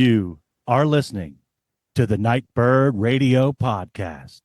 You are listening to the Nightbird Radio Podcast.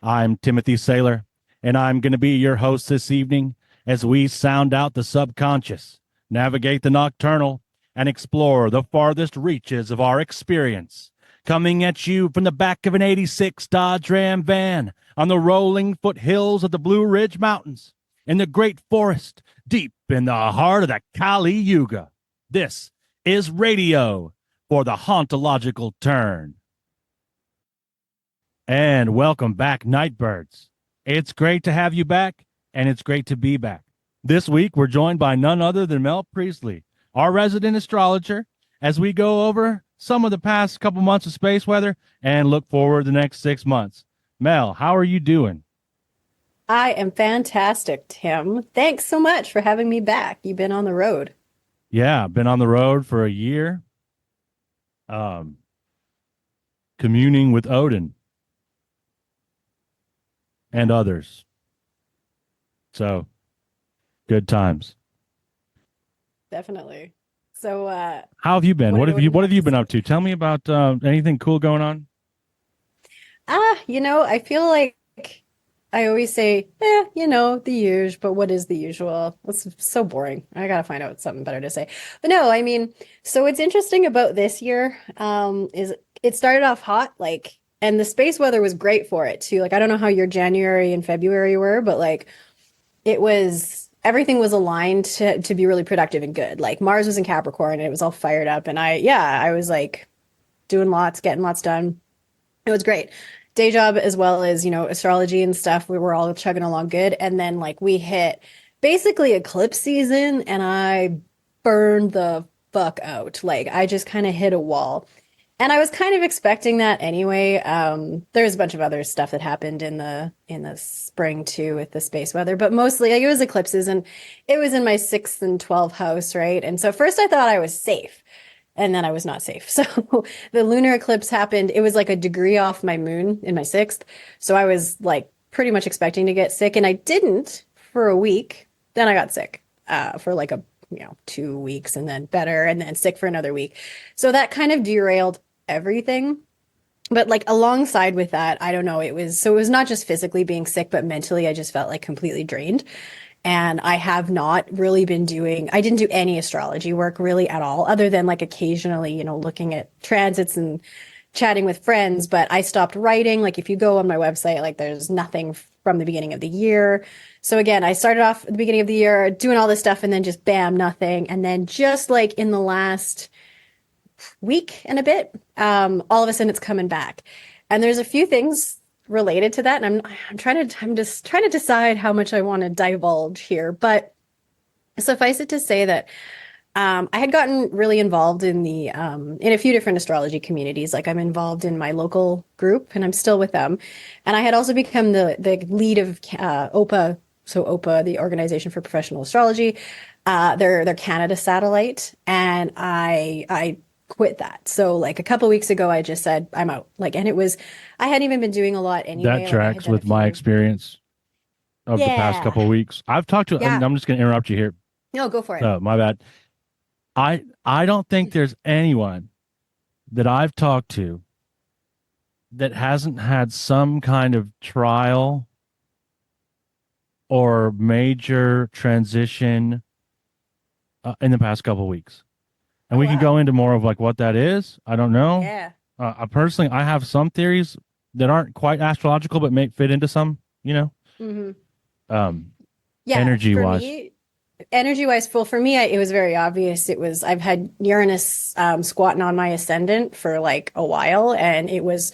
I'm Timothy Saylor, and I'm going to be your host this evening as we sound out the subconscious, navigate the nocturnal, and explore the farthest reaches of our experience. Coming at you from the back of an 86 Dodge Ram van on the rolling foothills of the Blue Ridge Mountains, in the great forest, deep in the heart of the Kali Yuga. This is radio for the hauntological turn. And welcome back, Nightbirds. It's great to have you back, and it's great to be back. This week, we're joined by none other than Mel Priestley, our resident astrologer, as we go over some of the past couple months of space weather and look forward to the next 6 months. Mel, how are you doing? I am fantastic, Tim. Thanks so much for having me back. You've been on the road. Yeah, I've been on the road for a year, communing with Odin and others. So, good times. Definitely. So, how have you been? What have you been up to? Tell me about anything cool going on. I feel like I always say, the usual, but what is the usual? It's so boring. I got to find out something better to say. But no, I mean, so what's interesting about this year is it started off hot, and the space weather was great for it too. I don't know how your January and February were, but everything was aligned to be really productive and good. Mars was in Capricorn and it was all fired up. And I was doing lots, getting lots done. It was great. Day job as well as, astrology and stuff. We were all chugging along good. And then we hit basically eclipse season and I burned the fuck out. I just kind of hit a wall. And I was kind of expecting that anyway. There's a bunch of other stuff that happened in the spring too with the space weather, but mostly it was eclipses and it was in my 6th and 12th house, right? And so first I thought I was safe. And then I was not safe. So the lunar eclipse happened. It was a degree off my moon in my 6th. So I was pretty much expecting to get sick. And I didn't for a week. Then I got sick for 2 weeks and then better and then sick for another week. So that kind of derailed everything. But alongside with that, I don't know, it was not just physically being sick, but mentally I just felt completely drained. And I have not really I didn't do any astrology work really at all, other than occasionally, looking at transits and chatting with friends. But I stopped writing. If you go on my website, there's nothing from the beginning of the year. So again, I started off at the beginning of the year doing all this stuff and then just bam, nothing. And then just in the last week and a bit, all of a sudden it's coming back. And there's a few things related to that, and I'm just trying to decide how much I want to divulge here. But suffice it to say that I had gotten really involved in in a few different astrology communities. I'm involved in my local group, and I'm still with them. And I had also become the lead of OPA, so OPA, the Organization for Professional Astrology, their Canada satellite, and I quit that. So a couple of weeks ago, I just said, I'm out. And I hadn't even been doing a lot anyway. That tracks with my experience of the past couple of weeks. I've talked to, I'm just going to interrupt you here. No, go for it. Oh, my bad. I don't think there's anyone that I've talked to that hasn't had some kind of trial or major transition in the past couple of weeks. And we can go into more of what that is. I don't know. Yeah. Personally, I have some theories that aren't quite astrological, but may fit into some, Mm-hmm. Energy wise. For me, it was very obvious. I've had Uranus squatting on my ascendant for a while, and it was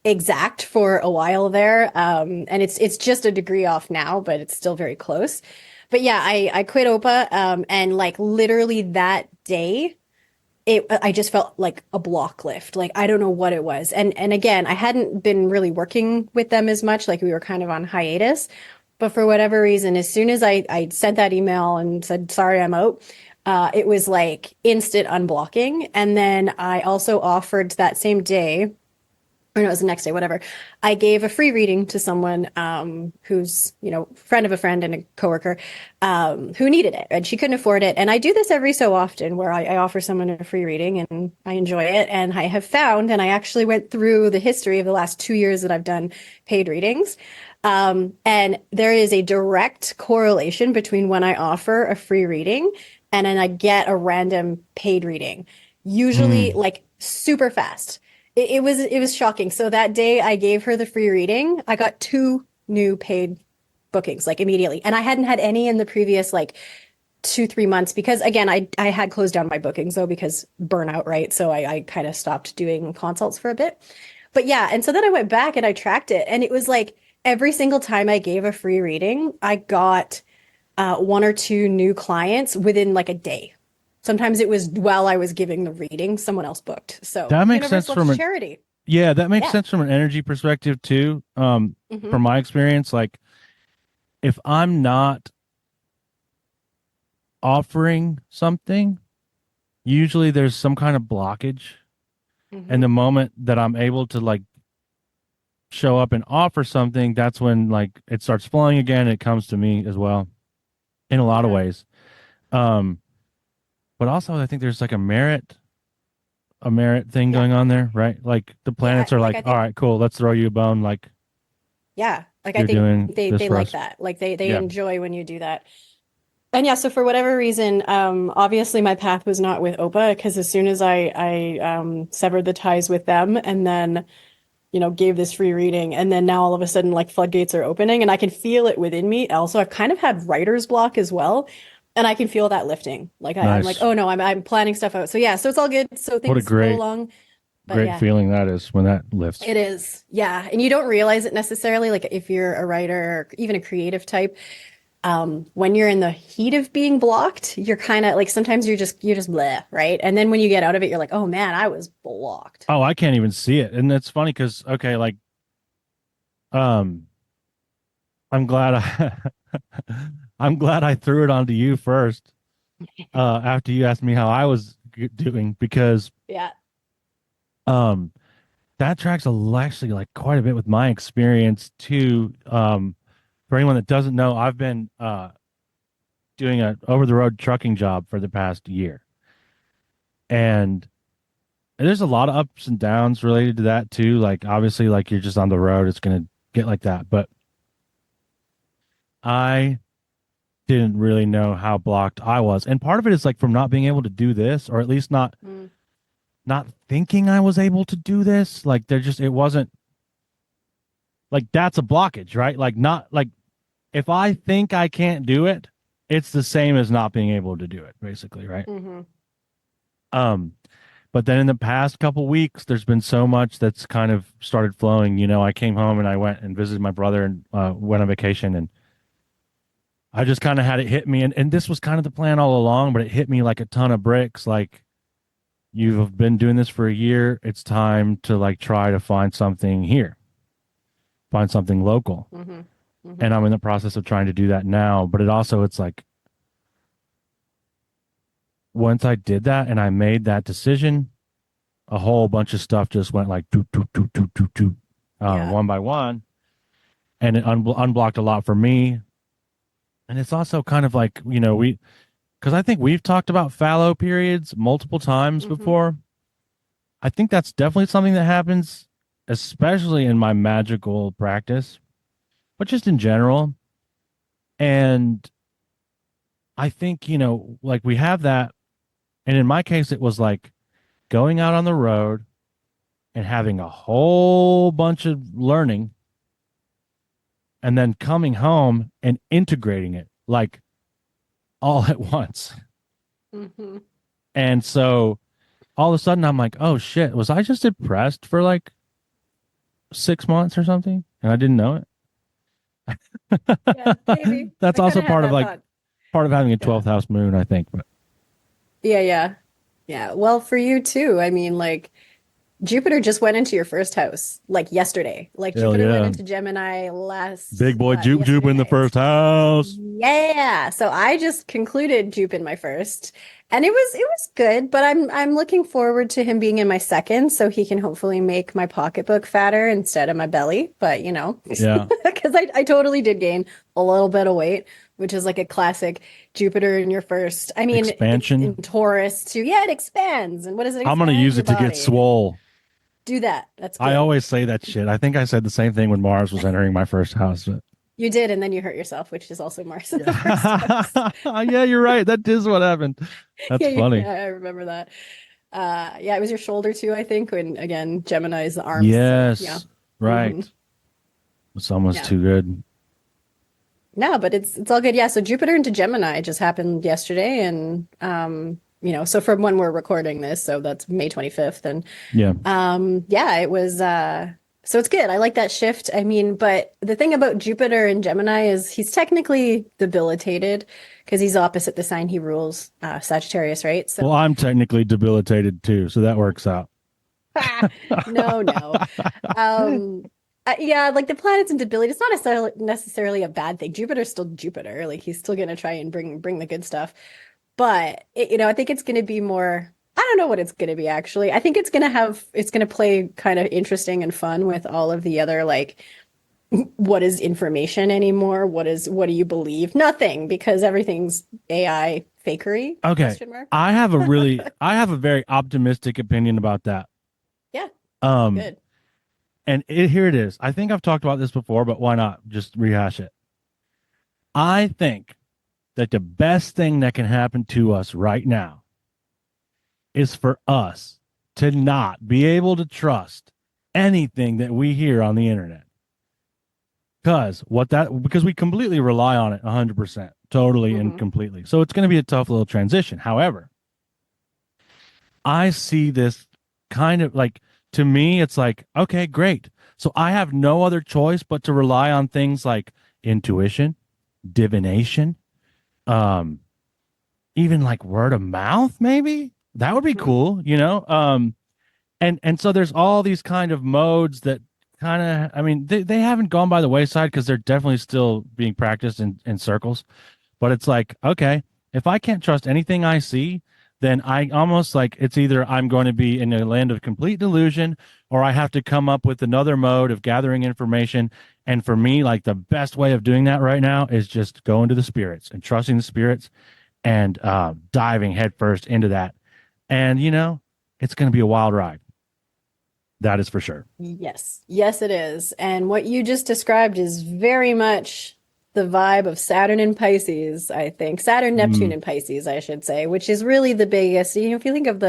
exact for a while there. And it's just a degree off now, but it's still very close. But yeah, I quit OPA, and literally that day, I just felt like a block lift. I don't know what it was. And again, I hadn't been really working with them as much. We were kind of on hiatus. But for whatever reason, as soon as I sent that email and said, sorry, I'm out, it was instant unblocking. And then I also offered that same day or no, it was the next day, whatever. I gave a free reading to someone who's, friend of a friend and a coworker who needed it, and she couldn't afford it. And I do this every so often where I offer someone a free reading and I enjoy it. And I have found, and I actually went through the history of the last 2 years that I've done paid readings. And there is a direct correlation between when I offer a free reading and then I get a random paid reading, usually like super fast. It was shocking. So that day I gave her the free reading, I got 2 new paid bookings like immediately. And I hadn't had any in the previous like 2-3 months because again, I had closed down my bookings though because burnout, right? So I kind of stopped doing consults for a bit. But yeah, and so then I went back and I tracked it, and it was like every single time I gave a free reading, I got 1 or 2 new clients within like a day. Sometimes it was while I was giving the reading, someone else booked. So that makes sense from charity. Yeah, that makes sense from an energy perspective too. From my experience, like if I'm not offering something, usually there's some kind of blockage. And the moment that I'm able to like show up and offer something, that's when like it starts flowing again. It comes to me as well in a lot of ways. But also I think there's like a merit thing going on there, right? Like the planets are like, all right, cool, let's throw you a bone. Like, like I think they like that. Like they enjoy when you do that. And yeah, so for whatever reason, obviously my path was not with Opa, because as soon as I severed the ties with them and then, gave this free reading, and then now all of a sudden like floodgates are opening and I can feel it within me. Also, I've kind of had writer's block as well. And I can feel that lifting. Like I'm like, oh no, I'm planning stuff out. So yeah, so it's all good. So things go along. Great feeling that is when that lifts. It is. Yeah. And you don't realize it necessarily. Like if you're a writer or even a creative type, when you're in the heat of being blocked, you're kind of like, sometimes you're just bleh, right? And then when you get out of it, you're like, oh man, I was blocked. Oh, I can't even see it. And it's funny because, okay, like, I'm glad I'm glad I threw it onto you first, after you asked me how I was doing, because that tracks actually like quite a bit with my experience too. For anyone that doesn't know, I've been doing an over-the-road trucking job for the past year, and there's a lot of ups and downs related to that too. Like obviously, like you're just on the road, it's gonna get like that, but I didn't really know how blocked I was. And part of it is like from not being able to do this, or at least not thinking I was able to do this. Like it wasn't like, that's a blockage, right? Like not like if I think I can't do it, it's the same as not being able to do it, basically, right? But then in the past couple weeks, there's been so much that's kind of started flowing. I came home and I went and visited my brother and went on vacation, and I just kind of had it hit me, and this was kind of the plan all along, but it hit me like a ton of bricks. Like, you've been doing this for a year. It's time to like try to find something here, find something local. And I'm in the process of trying to do that now. But it's like, once I did that and I made that decision, a whole bunch of stuff just went like one by one, and it unblocked a lot for me. And it's also kind of like, because I think we've talked about fallow periods multiple times before. I think that's definitely something that happens, especially in my magical practice, but just in general. And I think, like we have that. And in my case, it was like going out on the road and having a whole bunch of learning, and then coming home and integrating it like all at once. And so all of a sudden I'm like, oh shit, was I just depressed for like 6 months or something? And I didn't know it. Yeah, maybe. That's also part of having a 12th house moon, I think. But yeah. Well, for you too. I mean, like, Jupiter just went into your first house like yesterday. Like Hell Jupiter yeah. went into Gemini Big boy Jupe yesterday in the night. first house. Yeah. So I just concluded Jupe in my first, and it was good, but I'm looking forward to him being in my second so he can hopefully make my pocketbook fatter instead of my belly. But Yeah. because I totally did gain a little bit of weight, which is like a classic Jupiter in your first. I mean, Expansion. in Taurus too. Yeah, it expands. And what does it I'm going to expand? use Your it to get body. swole. Do that. That's I good. always say that shit. I think I said the same thing when Mars was entering my first house. But... You did, and then you hurt yourself, which is also Mars in the first house. Yeah, you're right. That is what happened. That's Yeah, funny. I remember that. Yeah, it was your shoulder too, I think, when again, Gemini is the arms. Yes. So, yeah. Right. Mhm. It's almost Yeah. too good. No, but it's all good. Yeah, so Jupiter into Gemini just happened yesterday, and so from when we're recording this, so that's May 25th, and Yeah. yeah, it was so it's good. I like that shift. I mean, but the thing about Jupiter in Gemini is he's technically debilitated because he's opposite the sign he rules, Sagittarius, right? So Well, I'm technically debilitated too, so that works out. no. Yeah, like the planet's in debility. It's not necessarily a bad thing. Jupiter's still Jupiter. Like he's still going to try and bring the good stuff. But I think it's going to be more. I don't know what it's going to be actually. I think it's going to play kind of interesting and fun with all of the other like what is information anymore? What do you believe? Nothing, because everything's AI fakery. Okay. Question mark. I have a very optimistic opinion about that. Yeah. Um, Good. and here it is. I think I've talked about this before, but why not just rehash it? I think that the best thing that can happen to us right now is for us to not be able to trust anything that we hear on the internet. Because we completely rely on it 100%, totally and completely. So it's going to be a tough little transition. However, I see this kind of like, to me, it's like, okay, great. So I have no other choice but to rely on things like intuition, divination, even like word of mouth, maybe that would be cool, and so there's all these kind of modes that kind of, I mean, they haven't gone by the wayside because they're definitely still being practiced in circles, but it's like, okay, if I can't trust anything I see, then I almost like it's either I'm going to be in a land of complete delusion or I have to come up with another mode of gathering information. And for me, like the best way of doing that right now is just going to the spirits and trusting the spirits and diving headfirst into that. And, it's going to be a wild ride. That is for sure. Yes. Yes, it is. And what you just described is very much the vibe of Saturn in Pisces, I think. Saturn, Neptune in Pisces, I should say, which is really the biggest. If you think of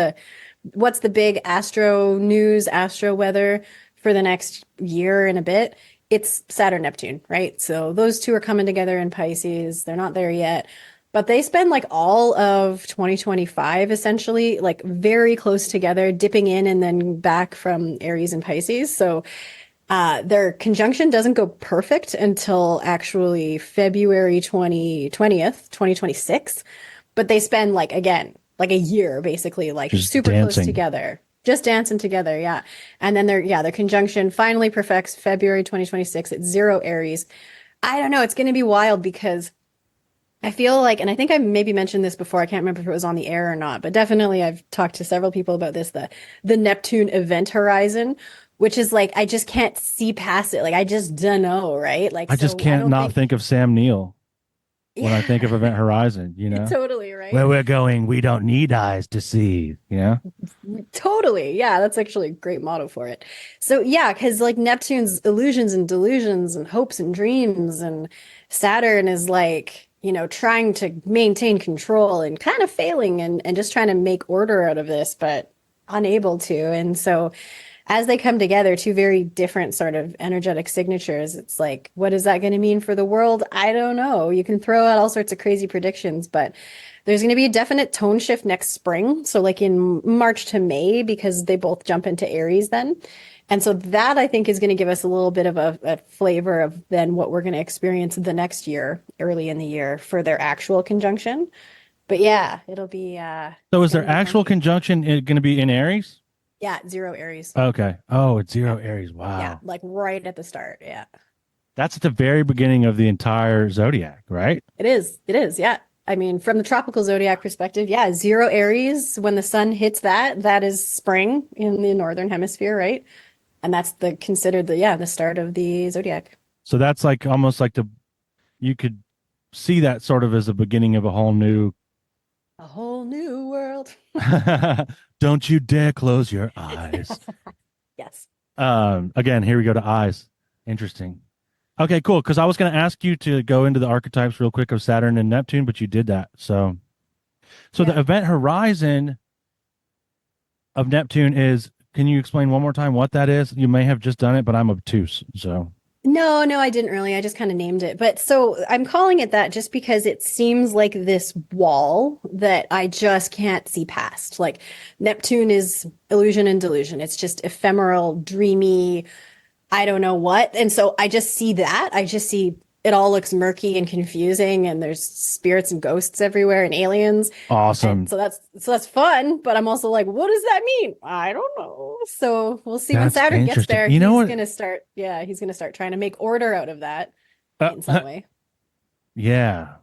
what's the big astro news, astro weather for the next year and a bit, it's Saturn, Neptune, right? So those two are coming together in Pisces. They're not there yet. But they spend like all of 2025 essentially like very close together, dipping in and then back from Aries and Pisces. So their conjunction doesn't go perfect until actually February 20th, 2026. But they spend like, again, like a year basically like just super dancing. close together. Just dancing together, yeah. And then their conjunction finally perfects February 2026 at 0 Aries. I don't know, it's going to be wild because I feel like, and I think I maybe mentioned this before, I can't remember if it was on the air or not, but definitely I've talked to several people about this, the Neptune event horizon, which is like, I just can't see past it. Like, I just don't know, right? Like, I just can't not think of Sam Neill when I think of Event Horizon, Totally, right? Where we're going, we don't need eyes to see, Totally. Yeah, that's actually a great motto for it. So yeah, because like Neptune's illusions and delusions and hopes and dreams, and Saturn is like, trying to maintain control and kind of failing and just trying to make order out of this, but unable to. And so as they come together, two very different sort of energetic signatures, it's like, what is that going to mean for the world? I don't know. You can throw out all sorts of crazy predictions, but there's going to be a definite tone shift next spring. So like in March to May, because they both jump into Aries then. And so that I think is going to give us a little bit of a flavor of then what we're going to experience the next year, early in the year for their actual conjunction. But yeah, it'll be. So is their actual conjunction going to be in Aries? Yeah, zero Aries. Okay. Oh, it's Yeah. zero Aries. Yeah, Wow. like right at the start. Yeah. That's at the very beginning of the entire zodiac, right? It is. It is. Yeah. I mean, from the tropical zodiac perspective, yeah, zero Aries, when the sun hits that, that is spring in the northern hemisphere, right? And that's the considered the yeah, the start of the zodiac. So that's like almost like you could see that sort of as a beginning of a whole new. A whole new world. Don't you dare close your eyes. Yes. Again, here we go to eyes. Interesting. Okay, cool. Because I was going to ask you to go into the archetypes real quick of Saturn and Neptune, but you did that. So the Yeah. event horizon of Neptune is. Can you explain one more time what that is? You may have just done it, but I'm obtuse. So No, no, I didn't really. I just kind of named it. But so I'm calling it that just because it seems like this wall that I just can't see past. Like Neptune is illusion and delusion. It's just ephemeral, dreamy, I don't know what. And so I just see that. I just see it all looks murky and confusing and there's spirits and ghosts everywhere and aliens. And awesome. so that's fun, but I'm also like, what does that mean? I don't know. So we'll see when That's Saturn gets interesting. there. You know He's what? gonna start, yeah, he's gonna start trying to make order out of that Uh, in some way. yeah.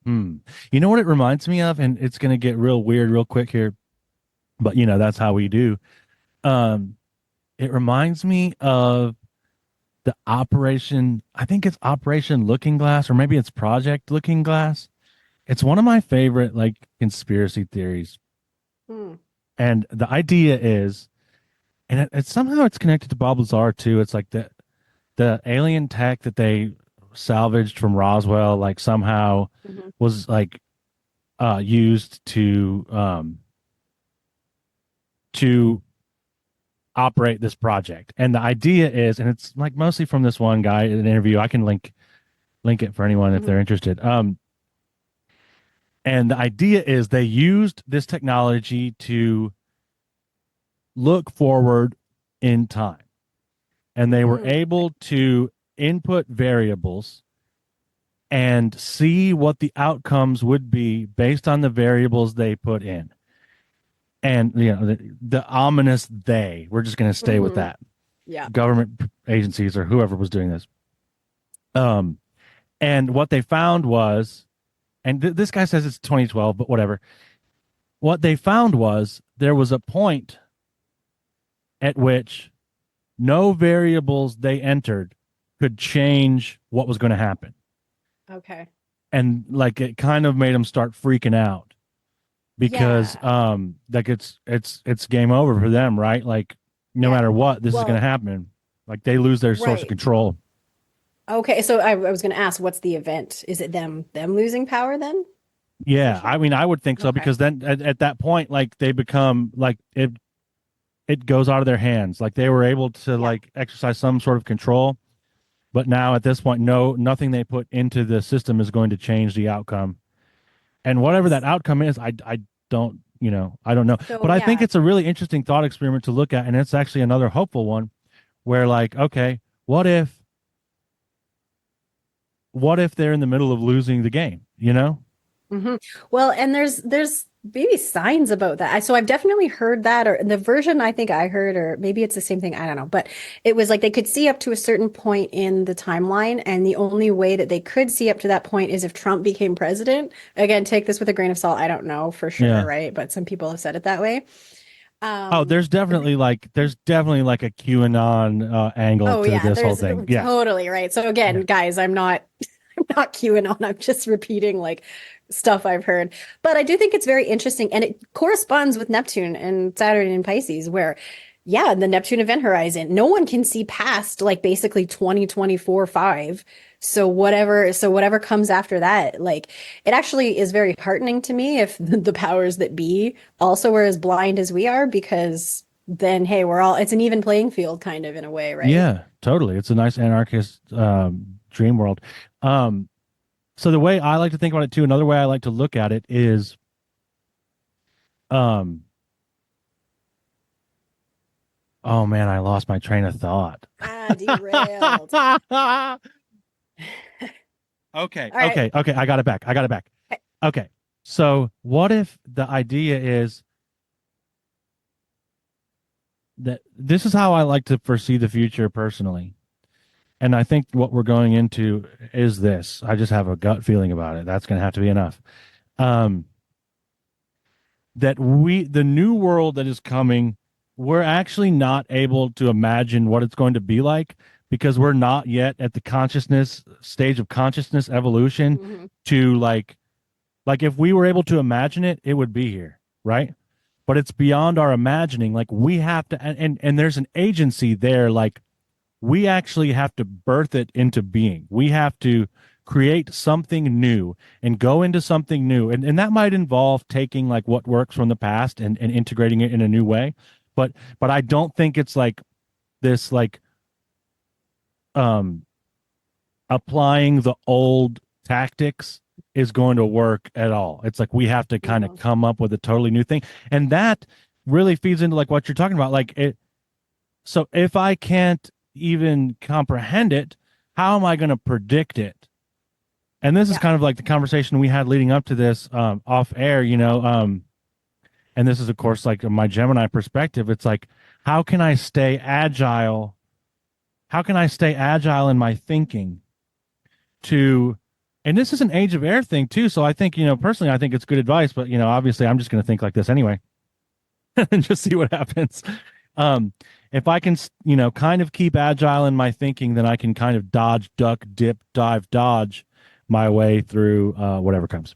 Hmm. You know what it reminds me of, and it's going to get real weird real quick here, but that's how we do. Um, it reminds me of the Operation. I think it's Operation Looking Glass, or maybe it's Project Looking Glass. It's one of my favorite like conspiracy theories, Hmm. and the idea is, and it's somehow it's connected to Bob Lazar too. It's like the alien tech that they salvaged from Roswell, like somehow Mhm. was like used to operate this project. And the idea is, and it's like mostly from this one guy in an interview. I can link it for anyone if they're Mhm. interested. And the idea is they used this technology to look forward in time, and they were Mm. able to input variables and see what the outcomes would be based on the variables they put in. And the ominous we're just going to stay with Mhm. that. Yeah. Government agencies or whoever was doing this. And what they found was, and this guy says it's 2012, but whatever. What they found was there was a point at which no variables they entered could change what was going to happen. Okay. And like it kind of made them start freaking out because Yeah. like it's game over for them, right? Like no Yeah. matter what, this is going to Well, happen. Like they lose their source of right. control. Okay. So I was going to ask, what's the event? Is it them losing power then? Yeah, I Essentially. mean, I would think so Okay. because then at that point, like they become like it goes out of their hands. Like they were able to Yeah. like exercise some sort of control, but now at this point, no, nothing they put into the system is going to change the outcome. And whatever that Yes. outcome is, I don't I don't know. So But I think yeah. it's a really interesting thought experiment to look at, and it's actually another hopeful one, where like, okay, what if they're in the middle of losing the game? Hmm. Well, and there's maybe signs about that. So I've definitely heard that, or the version I think I heard, or maybe it's the same thing. I don't know, but it was like they could see up to a certain point in the timeline, and the only way that they could see up to that point is if Trump became president. Again, take this with a grain of salt. I don't know for sure, Yeah. right? But some people have said it that way. Oh, Um, there's definitely like a QAnon angle oh to yeah, this whole there's thing. Yeah. totally right. So again, Yeah. guys, I'm not I'm not QAnon. I'm just repeating like stuff I've heard. But I do think it's very interesting and it corresponds with Neptune and Saturn and Pisces where yeah, the Neptune event horizon, no one can see past like basically 2024 5. So whatever comes after that, like it actually is very heartening to me if the powers that be also are as blind as we are because then hey, it's an even playing field kind of in a way, right? Yeah, totally. It's a nice anarchist dream world. Um, so the way I like to think about it too, another way I like to look at it is, um, oh man, I lost my train of thought. Ah, derailed. Okay, All right. okay, I got it back. I got it back. Okay. Okay, so what if the idea is that this is how I like to foresee the future personally. And I think what we're going into is this. I just have a gut feeling about it. That's going to have to be enough. Um, that the new world that is coming, we're actually not able to imagine what it's going to be like because we're not yet at the consciousness stage of consciousness evolution Hmm. to like if we were able to imagine it, it would be here, right? But it's beyond our imagining. Like we have to, and there's an agency there. Like we actually have to birth it into being. We have to create something new and go into something new. And that might involve taking like what works from the past and integrating it in a new way. But I don't think it's like this like um applying the old tactics is going to work at all. It's like we have to kind of No. come up with a totally new thing. And that really feeds into like what you're talking about. Like it so if I can't even comprehend it, how am I going to predict it? And this is Yeah. kind of like the conversation we had leading up to this off air, and this is of course like my Gemini perspective. It's like how can I stay agile? How can I stay agile in my thinking to and this is an age of air thing too, so I think, personally I think it's good advice, but obviously I'm just going to think like this anyway and just see what happens. Um, if I can, kind of keep agile in my thinking, then I can kind of dodge, duck, dip, dive, dodge my way through whatever comes.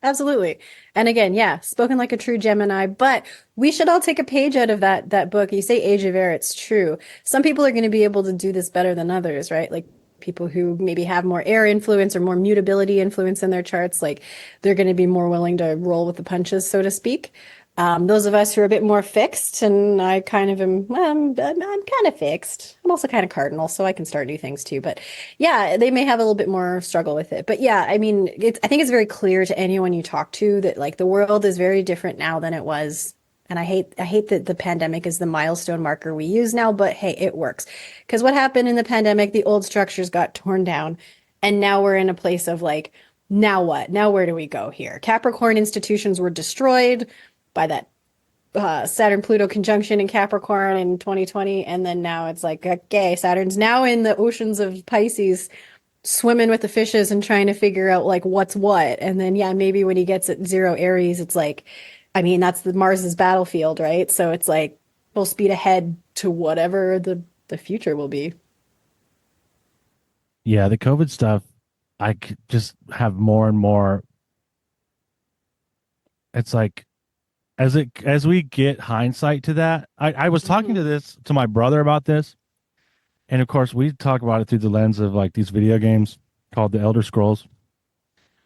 Absolutely. And again, yeah, spoken like a true Gemini, but we should all take a page out of that book. You say Age of Air, it's true. Some people are going to be able to do this better than others, right? Like people who maybe have more air influence or more mutability influence in their charts, like they're going to be more willing to roll with the punches, so to speak. Those of us who are a bit more fixed, and I kind of am, well, I'm kind of fixed. I'm also kind of cardinal, so I can start new things too. But yeah, they may have a little bit more struggle with it. But yeah, I mean, I think it's very clear to anyone you talk to that like the world is very different now than it was. And I hate that the pandemic is the milestone marker we use now, but hey, it works. Because what happened in the pandemic, the old structures got torn down, and now we're in a place of like, now what? Now where do we go here? Capricorn institutions were destroyed by that Saturn Pluto conjunction in Capricorn in 2020. And then now it's like, okay, Saturn's now in the oceans of Pisces, swimming with the fishes and trying to figure out like what's what. And then, yeah, maybe when he gets at zero Aries, it's like, I mean, that's the Mars's battlefield, right? So it's like full speed ahead to whatever the future will be. Yeah, the COVID stuff, just have more and more. It's like as we get hindsight to that, I was talking Mhm. to my brother about this, and of course we talk about it through the lens of like these video games called the Elder Scrolls.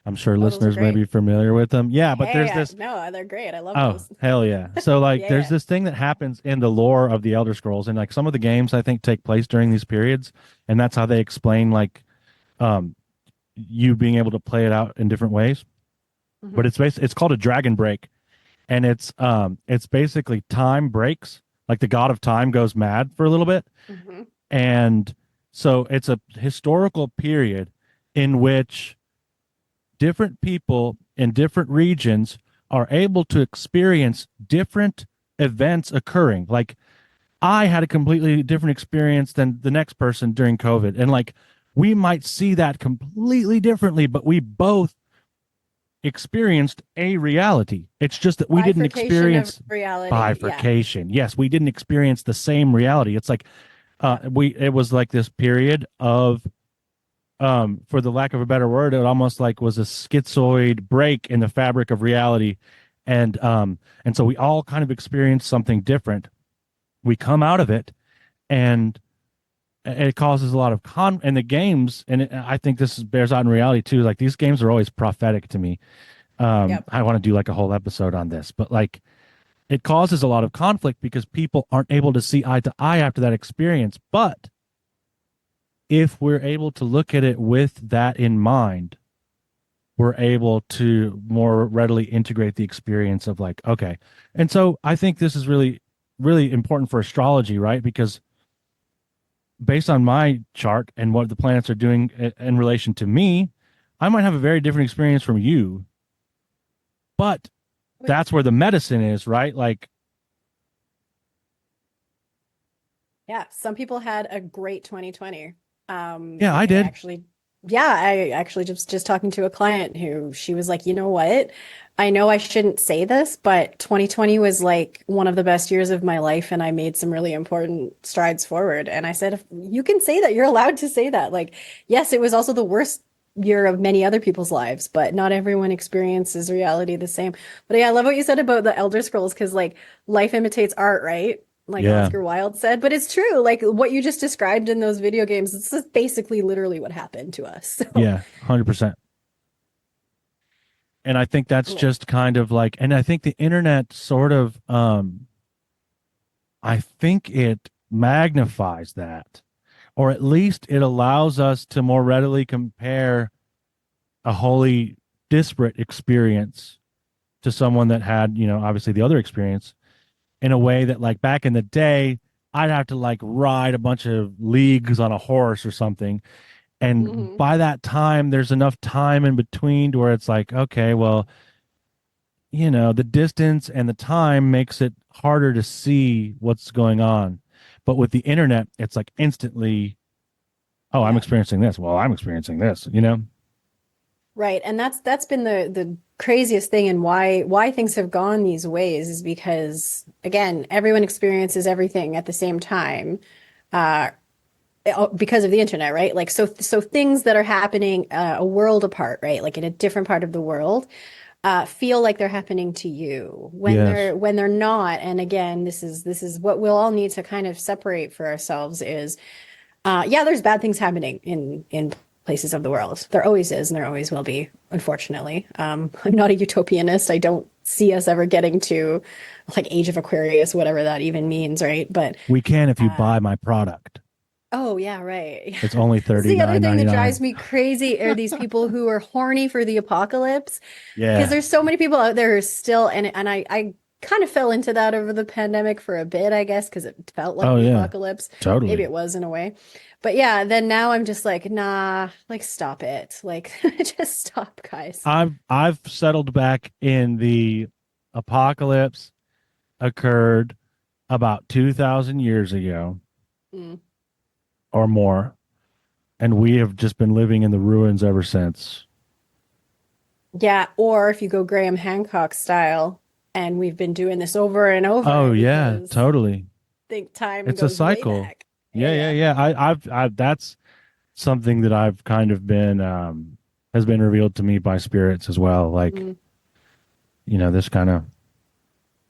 I'm sure Oh, those are listeners may great. be familiar with them. Yeah, but Hey, there's this. no, they're great. I love Oh, those. hell yeah. So like Yeah, there's yeah. this thing that happens in the lore of the Elder Scrolls, and like some of the games I think take place during these periods, and that's how they explain like um you being able to play it out in different ways. But Hmm. it's called a dragon break, and it's basically time breaks, like the god of time goes mad for a little bit. Hmm. And so it's a historical period in which different people in different regions are able to experience different events occurring. Like I had a completely different experience than the next person during COVID. And like we might see that completely differently, but we both experienced a reality. It's just that we didn't Bifurcation of experience reality. Yeah. bifurcation. Yes, we didn't experience the same reality. It's like Yeah. we it was like this period of for the lack of a better word, it almost like was a schizoid break in the fabric of reality. And so we all kind of experienced something different. We come out of it and it causes a lot of and the games, and I think bears out in reality too. Like these games are always prophetic to me. Yep. I want to do like a whole episode on this, but like it causes a lot of conflict because people aren't able to see eye to eye after that experience. But if we're able to look at it with that in mind, we're able to more readily integrate the experience of like, okay. And so I think this is really, really important for astrology, right? Because based on my chart and what the planets are doing in relation to me, I might have a very different experience from you, but Wait. that's where the medicine is, right? Like Yeah, some people had a great 2020. Yeah, I did. I actually just talking to a client who she was like, you know what? I know I shouldn't say this, but 2020 was like one of the best years of my life, and I made some really important strides forward. And I said, if you can say that, you're allowed to say that. Like, yes, it was also the worst year of many other people's lives, but not everyone experiences reality the same. But yeah, I love what you said about the Elder Scrolls, because like life imitates art, right? Like Yeah, Oscar Wilde said, but it's true. Like what you just described in those video games, it's just basically literally what happened to us. So, yeah, 100%. And I think that's cool. just kind of like, and I think the internet sort of, I think it magnifies that, or at least it allows us to more readily compare a wholly disparate experience to someone that had, obviously the other experience in a way that, like, back in the day, I'd have to like ride a bunch of leagues on a horse or something. And Hmm. by that time, there's enough time in between to where it's like, okay, well, the distance and the time makes it harder to see what's going on. But with the internet, it's like instantly, oh, I'm Yeah. experiencing this. Well, I'm experiencing this. Right. And that's been the craziest thing, and why things have gone these ways is because again, everyone experiences everything at the same time. Uh because of the internet, right? Like so things that are happening a world apart, right? Like in a different part of the world, feel like they're happening to you when Yes. they're not. And again, this is what we'll all need to kind of separate for ourselves is yeah, there's bad things happening in places of the world. There always is, and there always will be, unfortunately. I'm not a utopianist. I don't see us ever getting to like Age of Aquarius, whatever that even means, right? But We can if you uh buy my product. oh yeah, right. It's only This is thirty the other nine thing ninety that drives nine. me crazy are these people who are horny for the apocalypse. Because Yeah. there's so many people out there who are still, and I kind of fell into that over the pandemic for a bit, I guess, because it felt like Oh the yeah. apocalypse. Maybe Totally. it was in a way. But yeah, then now I'm just like, nah, like stop it. Like just stop, guys. I've settled back in the apocalypse occurred about 2,000 years ago Mm. or more, and we have just been living in the ruins ever since. Yeah, or if you go Graham Hancock style, and we've been doing this over and Oh over yeah, because totally. I think time It's a goes way cycle. back. Yeah, yeah, Yeah. yeah. I've that's something that I've kind of been has been revealed to me by spirits as well. Like, Mm. this kind of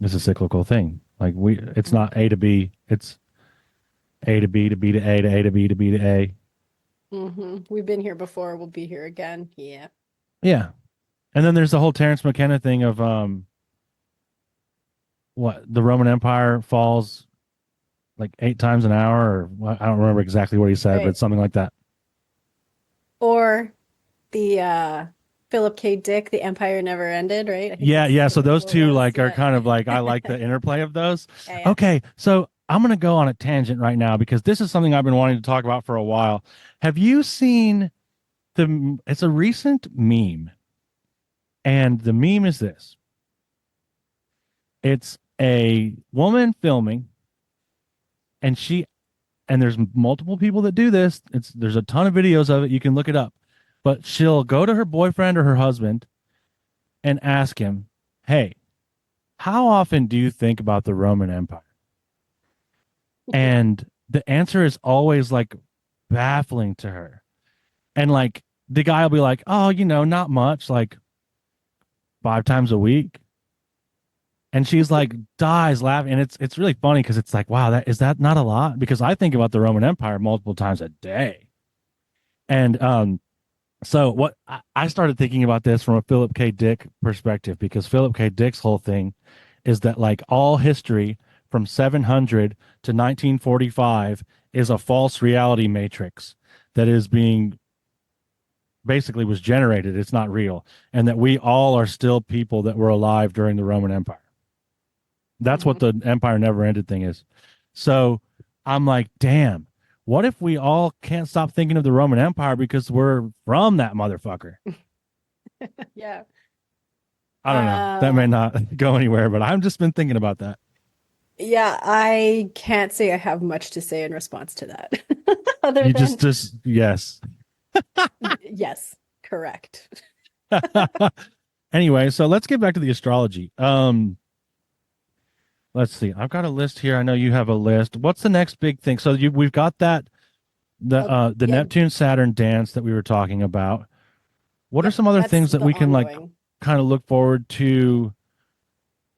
is a cyclical thing. Like it's not A to B, it's A to B to B to A to A to B to B to A. We've been here before. We'll be here again. Yeah. Yeah. And then there's the whole Terrence McKenna thing of what the Roman Empire falls like 8 times an hour, or I don't remember exactly what he said, but Right. it's something like that. Or the Philip K. Dick, The Empire Never Ended, right? I think Yeah, that's yeah. So those what it two was. like are Yeah. kind of like I like the interplay of those. Yeah, yeah. Okay, so I'm gonna go on a tangent right now because this is something I've been wanting to talk about for a while. Have you seen the? It's a recent meme, and the meme is this: it's a woman filming, and there's multiple people that do this. There's a ton of videos of it. You can look it up, but she'll go to her boyfriend or her husband and ask him, "Hey, how often do you think about the Roman Empire?" And the answer is always like baffling to her. And like the guy will be like, "Oh, not much, like 5 times a week." And she's like dies laughing. And it's really funny because it's like, wow, that not a lot? Because I think about the Roman Empire multiple times a day. And so what I started thinking about this from a Philip K. Dick perspective, because Philip K. Dick's whole thing is that like all history from 700 to 1945 is a false reality matrix that is being basically was generated. It's not real. And that we all are still people that were alive during the Roman Empire. That's what Hmm. the Empire Never Ended thing is. So I'm like, damn, what if we all can't stop thinking of the Roman Empire because we're from that motherfucker? Yeah. I don't know. That may Uh, not go anywhere, but I've just been thinking about that. Yeah, I can't say I have much to say in response to that. Other You than just yes. yes, correct. Anyway, so let's get back to the astrology. Let's see. I've got a list here. I know you have a list. What's the next big thing? So we've got that Well, the yeah, Neptune Saturn dance that we were talking about. What are yep, some other that's things that the we can like ongoing. kind of look forward to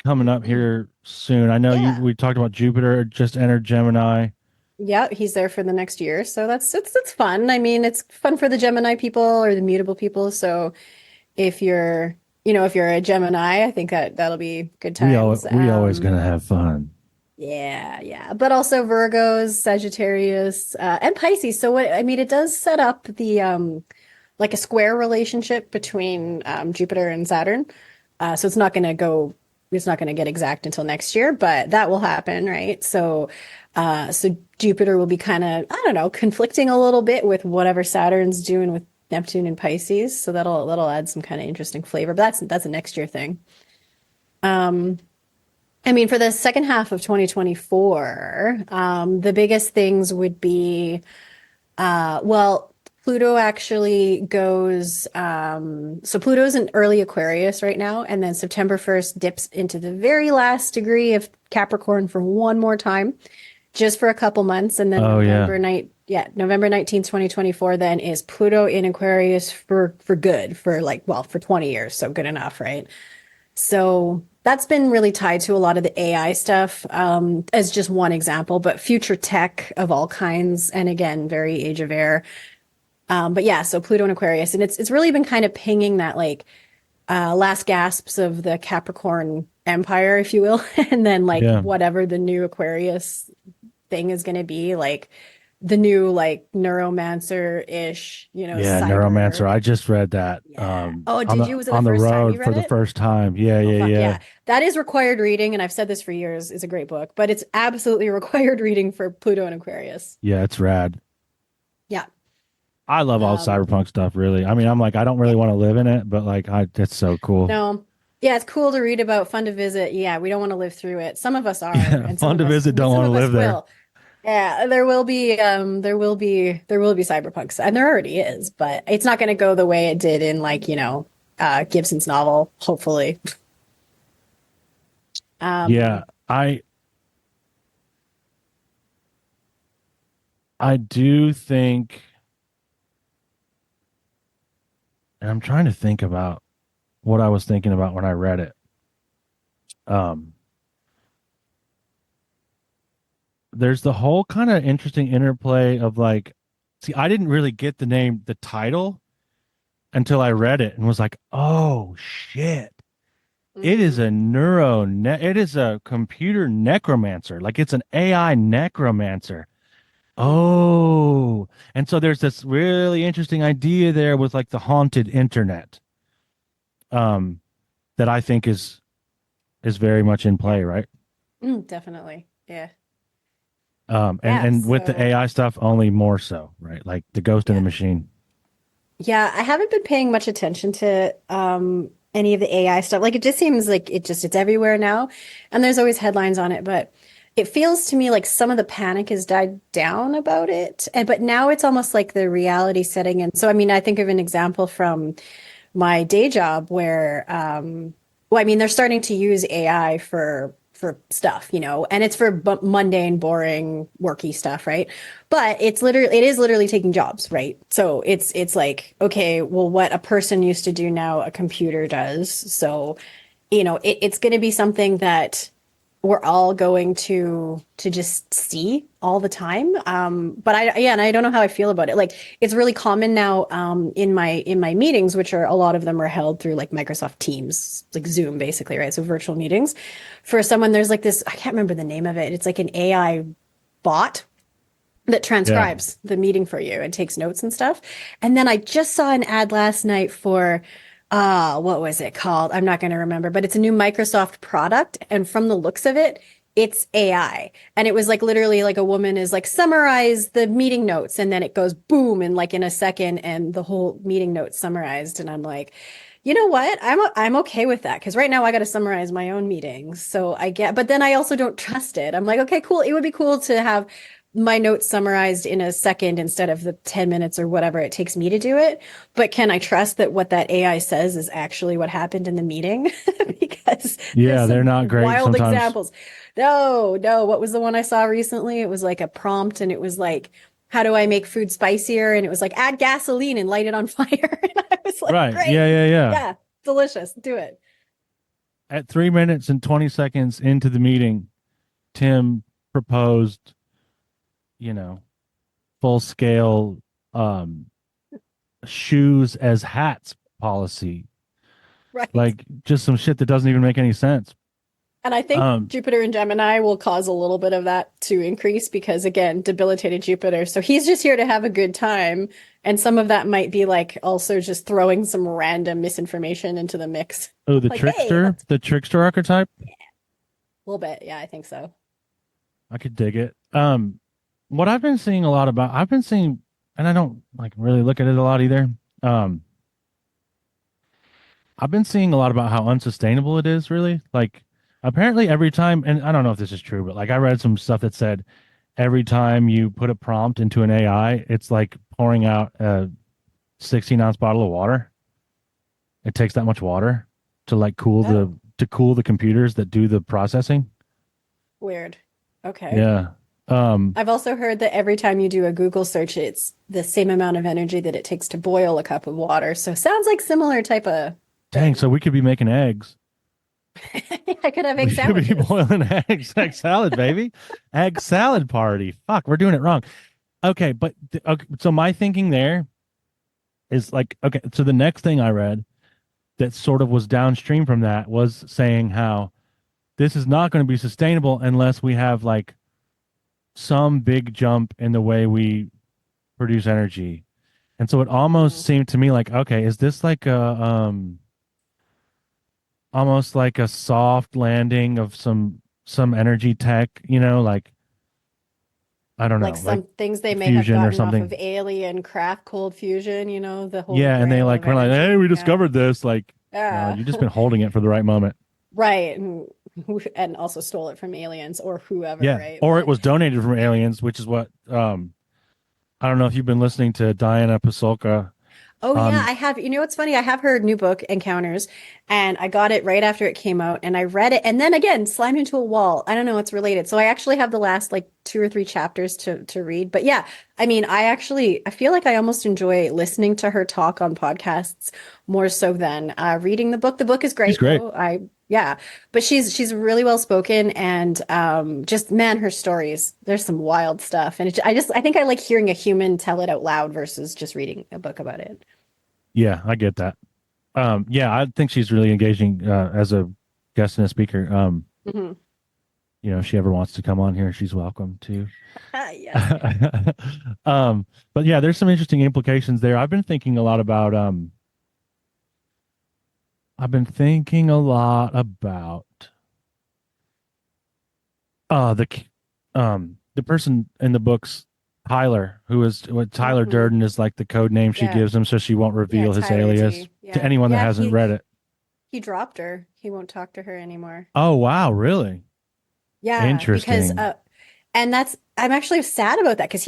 coming up here soon? I know you Yeah. we talked about Jupiter just entered Gemini. Yeah, he's there for the next year. So that's fun. I mean, it's fun for the Gemini people or the mutable people. So if you're, if you're a Gemini, I think that'll be good times. We always gonna have fun. Yeah, yeah. But also Virgos, Sagittarius, and Pisces. So what I mean, it does set up the like a square relationship between Jupiter and Saturn. So it's not going to get exact until next year, but that will happen, right? So Jupiter will be kind of, I don't know, conflicting a little bit with whatever Saturn's doing with Neptune and Pisces. So that'll add some kind of interesting flavor, but that's a next year thing. I mean, for the second half of 2024, the biggest things would be well, Pluto actually goes, so Pluto's in early Aquarius right now, and then September 1st dips into the very last degree of Capricorn for one more time, just for a couple months, and then Oh yeah. November 19th, 2024, then is Pluto in Aquarius for good, for like, well, for 20 years, so good enough, right? So that's been really tied to a lot of the AI stuff, as just one example, but future tech of all kinds, and again, very age of air. But yeah, so Pluto and Aquarius, and it's really been kind of pinging that like last gasps of the Capricorn empire, if you will, and then like Yeah. whatever the new Aquarius thing is going to be, like the new like neuromancer-ish, Yeah, Neuromancer. cyber. I just read that Yeah. Oh, did you? Was it the on the first time road you for read the it? first time. Yeah, Oh, yeah, fuck yeah. yeah. That is required reading, and I've said this for years. It's a great book, but it's absolutely required reading for Pluto and Aquarius. Yeah, it's rad. Yeah. I love all Um, cyberpunk stuff, really. I mean, I'm like, I don't really yeah. want to live in it, but like, it's so cool. No. Yeah, it's cool to read about, fun to visit. Yeah, we don't want to live through it. Some of us are, Yeah, and fun to visit. Don't some want to of us live there. will. Yeah, there will be cyberpunks, and there already is, but it's not going to go the way it did in like, Gibson's novel, hopefully. Yeah, Um, I do think, and I'm trying to think about what I was thinking about when I read it. Um, there's the whole kind of interesting interplay of like, see, I didn't really get the title until I read it and was like, oh shit. mhm. It is a computer necromancer. Like it's an AI necromancer. Oh, and so there's this really interesting idea there with like the haunted internet, um, that I think is very much in Yeah. play, right? Definitely. Yeah. And Yeah. with the So, AI stuff, only more so, right? Like the ghost in the yeah. machine. Yeah, I haven't been paying much attention to any of the AI stuff. Like it just seems like it's everywhere now, and there's always headlines on it, but it feels to me like some of the panic has died down about it. And but now it's almost like the reality setting in. So I mean, I think of an example from my day job where well, I mean, they're starting to use AI for stuff, and it's for mundane, boring, worky stuff, right? But it is literally taking jobs, right? So it's like, okay, well, what a person used to do now, a computer does. So, it's going to be something that we're all going to just see all the time. But and I don't know how I feel about it. Like it's really common now, in my meetings, which are a lot of them are held through like Microsoft Teams, like Zoom, basically, right? So virtual meetings. For someone, there's like this, I can't remember the name of it. It's like an AI bot that Yeah. transcribes the meeting for you and takes notes and stuff. And then I just saw an ad last night for what was it called? I'm not going to remember, but it's a new Microsoft product, and from the looks of it, it's AI. And it was like literally like a woman is like summarize the meeting notes, and then it goes boom and like in a second and the whole meeting notes summarized, and I'm like, You know what? I'm okay with that because right now I got to summarize my own meetings. So I get, but then I also don't trust it. I'm like, okay, cool. It would be cool to have my notes summarized in a second instead of the 10 minutes or whatever it takes me to do it. But can I trust that what that AI says is actually what happened in the meeting? Because there's Yeah, they're some not great wild sometimes. examples. No, no. What was the one I saw recently? It was like a prompt and it was like, how do I make food spicier? And it was like, add gasoline and light it on fire. And I was like, Right. Yeah, great. yeah, yeah. Yeah, delicious. Do it. At 3 minutes and 20 seconds into the meeting, Tim proposed, you know, full scale um shoes as hats policy. Right. Like just some shit that doesn't even make any sense. And I think Um, Jupiter and Gemini will cause a little bit of that to increase because, again, debilitated Jupiter. So he's just here to have a good time. And some of that might be like also just throwing some random misinformation into the mix. oh, the Like, hey, trickster, let's the trickster archetype. a little bit. Yeah, I think so. I could dig it. What I've been seeing a lot about, I've been seeing, and I don't like really look at it a lot either. Um, I've been seeing a lot about how unsustainable it is, really. Like, apparently, every time, and I don't know if this is true, but like I read some stuff that said every time you put a prompt into an AI, it's like pouring out a 16-ounce bottle of water. It takes that much water to like Oh, cool the computers that do the processing. weird. Okay. Yeah. Um, I've also heard that every time you do a Google search, it's the same amount of energy that it takes to boil a cup of water. So sounds like similar type of Dang, thing. so we could be making eggs. I could have egg We could be sandwiches. boiling eggs, egg salad, baby. Egg salad party. Fuck, we're doing it wrong. Okay, but okay, so my thinking there is like, okay, so the next thing I read that sort of was downstream from that was saying how this is not going to be sustainable unless we have like some big jump in the way we produce energy. And so it almost Mhm. seemed to me like, okay, is this like a almost like a soft landing of some energy tech, like I don't Like know, like some things they may have fusion or gotten off something. of alien craft cold fusion, the holy Yeah, and they grail like of we're like, hey, we energy. Yeah. discovered this. Like, no, Yeah. you just been holding it for the right moment. Right. And also stole it from aliens or whoever, Yeah. right? Or it But was donated from aliens, which is what I don't know if you've been listening to Diana Pasulka oh yeah, on I have. You know what's funny? I have her new book, Encounters, and I got it right after it came out, and I read it, and then again slammed into a wall. I don't know, it's related. So I actually have the last like two or three chapters to read. But yeah, I mean, I feel like I almost enjoy listening to her talk on podcasts more so than reading the book. The book is she's great great. though. Yeah, but she's really well spoken and just man, her stories. There's some wild stuff, and I think I like hearing a human tell it out loud versus just reading a book about it. Yeah, I get that. Yeah, I think she's really engaging as a guest and a speaker. Mhm. If she ever wants to come on here, she's welcome to. Yes. um, but yeah, there's some interesting implications there. I've been thinking a lot about the person in the books, Tyler, who is what Tyler Hmm. Durden is like the code name she Yeah. gives him so she won't Yeah. reveal his Tyler alias G. to Yeah. anyone that Yeah. hasn't read it. He dropped her. He won't talk to her anymore. Oh wow, really? Yeah, because Interesting. and that's I'm actually sad about that because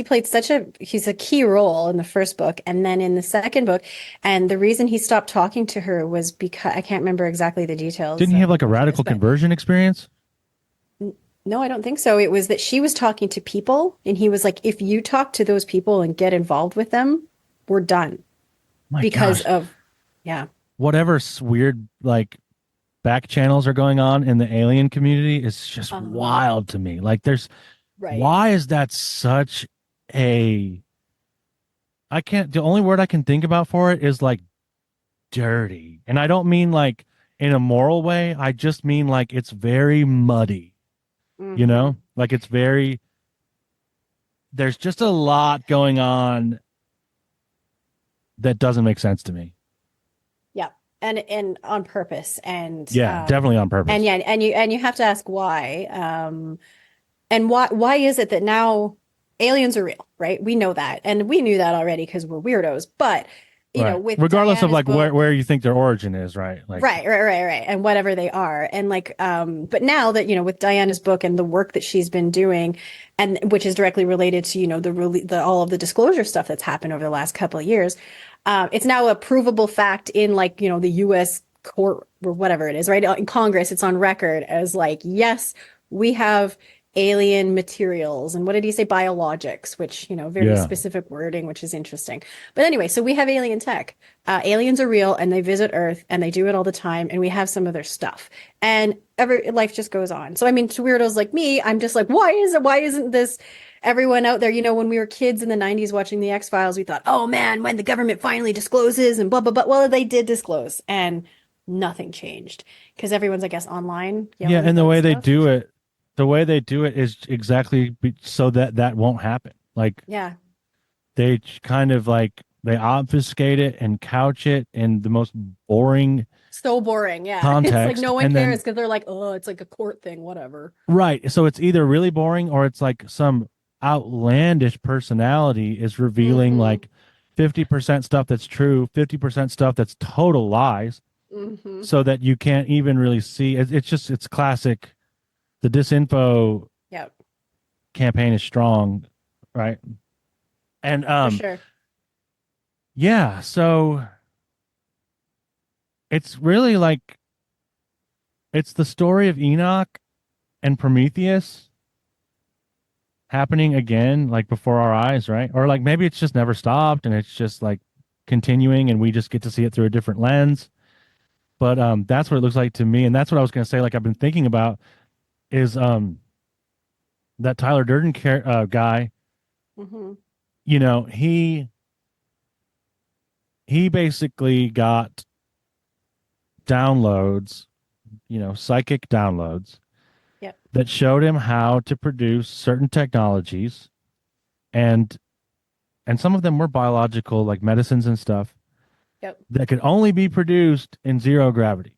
he's a key role in the first book and then in the second book, and the reason he stopped talking to her was because I can't remember exactly the details. Didn't he have like a Apologize, radical but conversion experience? no, I don't think so. It was that she was talking to people, and he was like, if you talk to those people and get involved with them, we're done My because gosh, of yeah. whatever weird like back channels are going on in the alien community is just Uh-huh. wild to me. Like Right. why is that such a I can't the only word I can think about for it is like dirty. And I don't mean like in a moral way. I just mean like it's very muddy, Hmm. Like it's very there's just a lot going on that doesn't make sense to me. Yeah. And on purpose Yeah, definitely on and purpose. yeah, and you have to ask why. And why is it that now aliens are real, right? We know that. And we knew that already because we're weirdos. But Right. with Regardless of Diana's like book. where you think their origin is, right? Like, Right. And whatever they are. And but now that, with Diana's book and the work that she's been doing, and which is directly related to, the all of the disclosure stuff that's happened over the last couple of years, it's now a provable fact in like, the US court or whatever it is, right? In Congress, it's on record as like, yes, we have alien materials. And what did he say? Biologics, which, very yeah. specific wording, which is interesting. But anyway, so we have alien tech. Aliens are real and they visit Earth and they do it all the time. And we have some of their stuff. And life just goes on. So, I mean, to weirdos like me, I'm just like, why isn't this everyone out there? When we were kids in the 90s watching the X-Files, we thought, oh man, when the government finally discloses and blah, blah, blah. Well, they did disclose and nothing changed because everyone's, I guess, online. Yeah. And the way they do it, is exactly so that won't happen. Like, yeah, they kind of like, they obfuscate it and couch it in the most boring so boring. Yeah. context. It's like no one and cares because they're like, oh, it's like a court thing, whatever. Right. So it's either really boring or it's like some outlandish personality is revealing like 50% stuff that's true, 50% stuff that's total lies, so that you can't even really see. It's classic. The disinfo Yep. campaign is strong, right? And For sure. yeah, so it's really like it's the story of Enoch and Prometheus happening again, like before our eyes, right? Or like maybe it's just never stopped and it's just like continuing and we just get to see it through a different lens. But that's what it looks like to me. And that's what I was going to say. Like I've been thinking about is that Tyler Durden guy. He basically got downloads, psychic downloads that showed him how to produce certain technologies, and some of them were biological, like medicines and stuff, that could only be produced in zero gravity.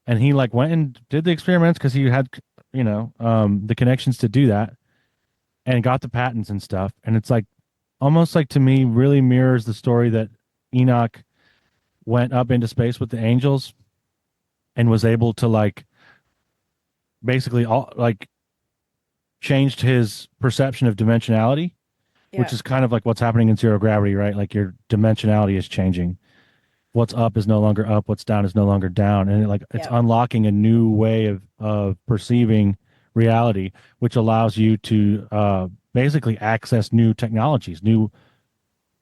And he like went and did the experiments because he had, the connections to do that, and got the patents and stuff. And it's like almost like, to me, really mirrors the story that Enoch went up into space with the angels and was able to like basically all like changed his perception of dimensionality, which is kind of like what's happening in zero gravity, right? Like your dimensionality is changing. What's up is no longer up. What's down is no longer down. And it's unlocking a new way of perceiving reality, which allows you to basically access new technologies, new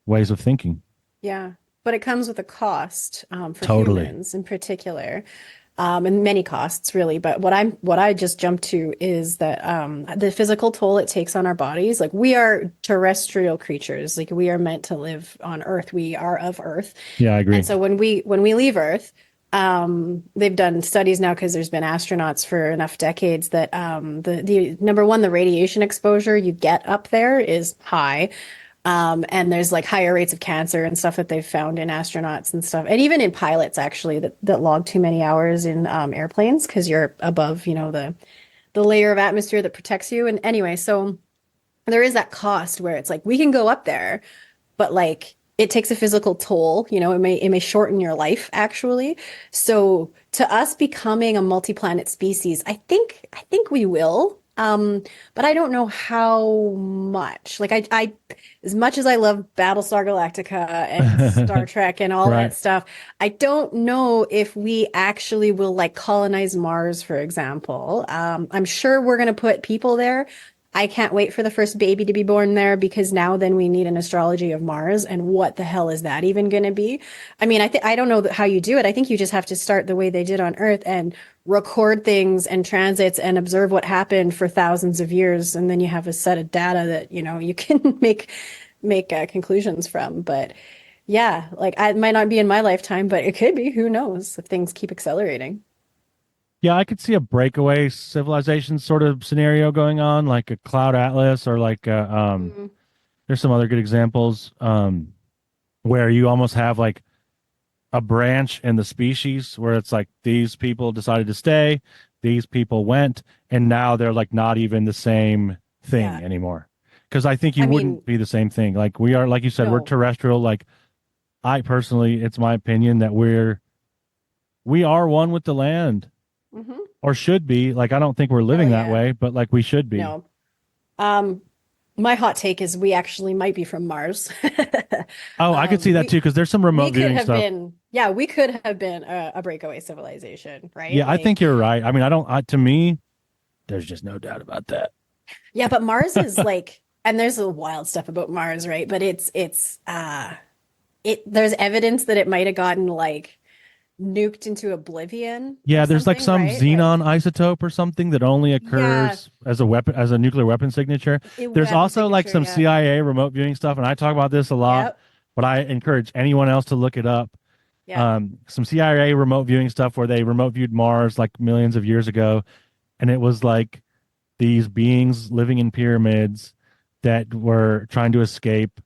ways of thinking. Yeah. But it comes with a cost for Totally. humans in particular. And many costs really, but what I just jumped to is that the physical toll it takes on our bodies. Like we are terrestrial creatures, like we are meant to live on Earth. We are of Earth. Yeah, I agree. And so when we leave Earth, they've done studies now because there's been astronauts for enough decades that the number one, the radiation exposure you get up there is high. And there's like higher rates of cancer and stuff that they've found in astronauts and stuff. And even in pilots actually that log too many hours in airplanes because you're above, the layer of atmosphere that protects you. And anyway, so there is that cost where it's like we can go up there, but like it takes a physical toll, it may shorten your life actually. So to us becoming a multi-planet species, I think we will. But I don't know how much. Like I as much as I love Battlestar Galactica and Star Trek and all that stuff, I don't know if we actually will like colonize Mars, for example. I'm sure we're going to put people there. I can't wait for the first baby to be born there because now then we need an astrology of Mars. And what the hell is that even going to be? I mean, I don't know how you do it. I think you just have to start the way they did on Earth and record things and transits and observe what happened for thousands of years. And then you have a set of data that, you can make conclusions from. But yeah, like it might not be in my lifetime, but it could be. Who knows if things keep accelerating. Yeah, I could see a breakaway civilization sort of scenario going on, like a cloud atlas, or like there's some other good examples where you almost have like a branch in the species where it's like these people decided to stay, these people went, and now they're like not even the same thing anymore. Because I think you wouldn't be the same thing. Like we are, like you said, we're terrestrial. Like I personally, it's my opinion that we are one with the land, Hmm. or should be. Like, I don't think we're Oh living that yeah. way, but like we should be. No. Um, my hot take is we actually might be from Mars. Oh, I could see that We too, because there's some we remote could viewing have stuff. been, yeah, we could have been a breakaway civilization, right? Yeah, I Like, think you're right. I mean, to me, there's just no doubt about that. yeah, but Mars is like, and there's a wild stuff about Mars, right? But there's evidence that it might have gotten like nuked into oblivion or Yeah, there's like something, some right? Like, xenon isotope or something that only yeah, occurs as a weapon, as a nuclear weapon signature. There's weapon also like signature, some yeah. CIA remote viewing stuff, and I talk about this a lot, Yep, but I encourage anyone else to look it up. yep. Some CIA remote viewing stuff where they remote viewed Mars like millions of years ago, and it was like these beings living in pyramids that were trying to escape.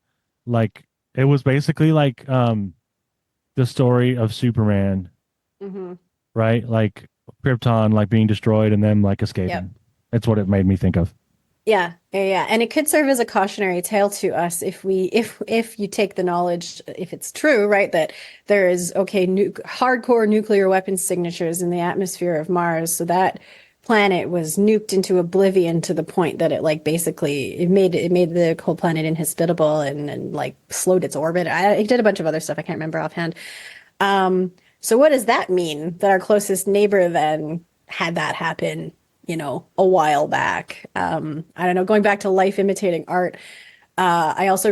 Like, it was basically like the story of Superman, Hmm. right? Like Krypton like being destroyed and them like Yep. escaping. That's what it made me think of. Yeah, yeah, yeah. And it could serve as a cautionary tale to us if you take the knowledge, if it's true, right, that there is hardcore nuclear weapon signatures in the atmosphere of Mars. So that planet was nuked into oblivion to the point that it like basically it made the whole planet inhospitable and like slowed its orbit. It did a bunch of other stuff I can't remember offhand. So what does that mean that our closest neighbor then had that happen, a while back? I don't know, going back to life imitating art. I also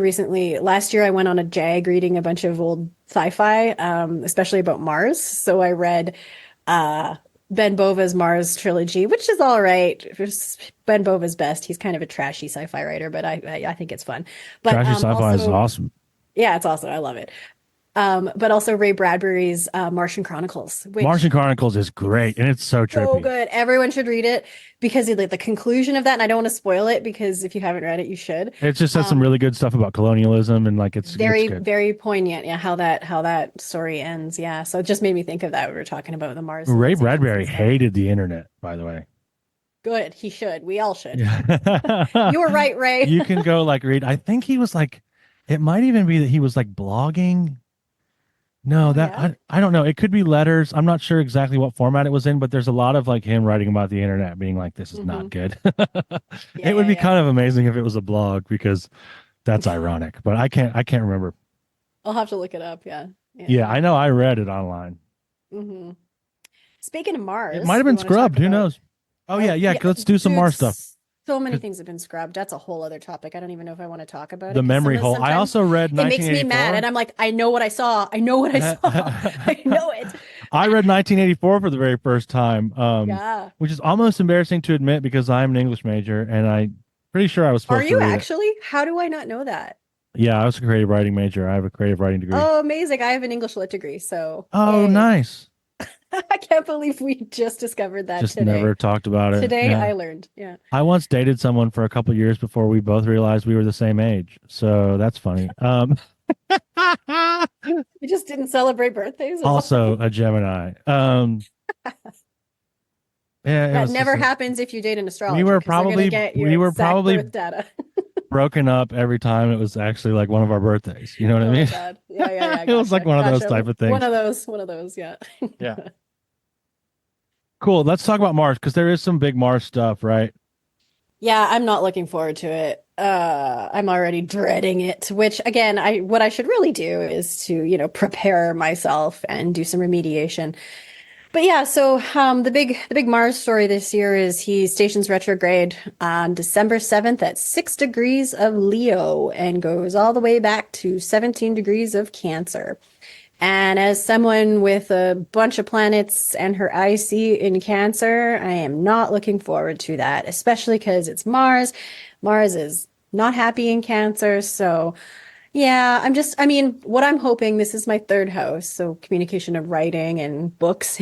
last year, I went on a jag reading a bunch of old sci-fi, especially about Mars. So I read Ben Bova's Mars trilogy, which is all right. It's Ben Bova's best. He's kind of a trashy sci-fi writer, but I think it's fun. But Trashy sci-fi is also, awesome. yeah, it's awesome. I love it. But also Ray Bradbury's Martian Chronicles, Martian which Chronicles is great, and it's so so trippy. good. Everyone should read it because like the conclusion of that, and I don't want to spoil it because if you haven't read it, you should. It just says some Um, really good stuff about colonialism, and like it's very, good. very poignant. Yeah, how that story ends. Yeah, so it just made me think of that. We were talking about the Mars Ray civilizations Bradbury and stuff. hated the internet, by the way. Good. He should. We all should. Yeah. You were right, Ray. You can go like read. I think he was like, it might even be that he was like blogging. No, Oh yeah. I don't know. It could be letters. I'm not sure exactly what format it was in, but there's a lot of like him writing about the internet being like, this is Hmm. not good. Yeah, It would yeah, be yeah. kind of amazing if it was a blog because that's ironic, but I can't remember. I'll have to look it up. Yeah, yeah, Yeah, yeah. I know I read it online. Hmm. Speaking of It might Mars, have we been want to talk scrubbed. Who about. knows? Oh yeah, Oh, yeah. yeah, Let's do some dude, Mars stuff. so many 'Cause things have been scrubbed. That's a whole other topic. I don't even know if I want to talk about the it because memory hole. I sometimes also read it makes me mad, 1984. and I'm like, I know what I saw. I know what I saw. I know it. I read 1984 for the very first time, Yeah. which is almost embarrassing to admit because I'm an English major and I'm pretty sure I was Are supposed to you read it. actually? How do I not know that? Yeah, I was a creative writing major. I have a creative writing degree. Oh, amazing. I have an English lit degree, so Oh, yay. nice. I can't believe we just discovered that Just today. never talked about it. Today Yeah. I learned. Yeah. I once dated someone for a couple years before we both realized we were the same age. So that's funny. We just didn't celebrate birthdays at all. Also a Gemini. Yeah, it That was never just happens if you date an astrologer we were because they're going to probably get your we were exact probably birth data. broken up every time it was actually like one of our birthdays. You know what I Oh mean? God. Yeah, yeah, yeah. It was like Gotcha. one of those Gotcha. type of things. One of those, yeah. Yeah. Cool. Let's talk about Mars because there is some big Mars stuff, right? Yeah, I'm not looking forward to it. I'm already dreading it, which again, what I should really do is to, prepare myself and do some remediation. But yeah, so the big Mars story this year is he stations retrograde on December 7th at 6 degrees of Leo and goes all the way back to 17 degrees of Cancer. And as someone with a bunch of planets and her IC in Cancer, I am not looking forward to that, especially because it's Mars. Mars is not happy in Cancer. So, yeah, I mean, what I'm hoping, this is my third house, so communication of writing and books.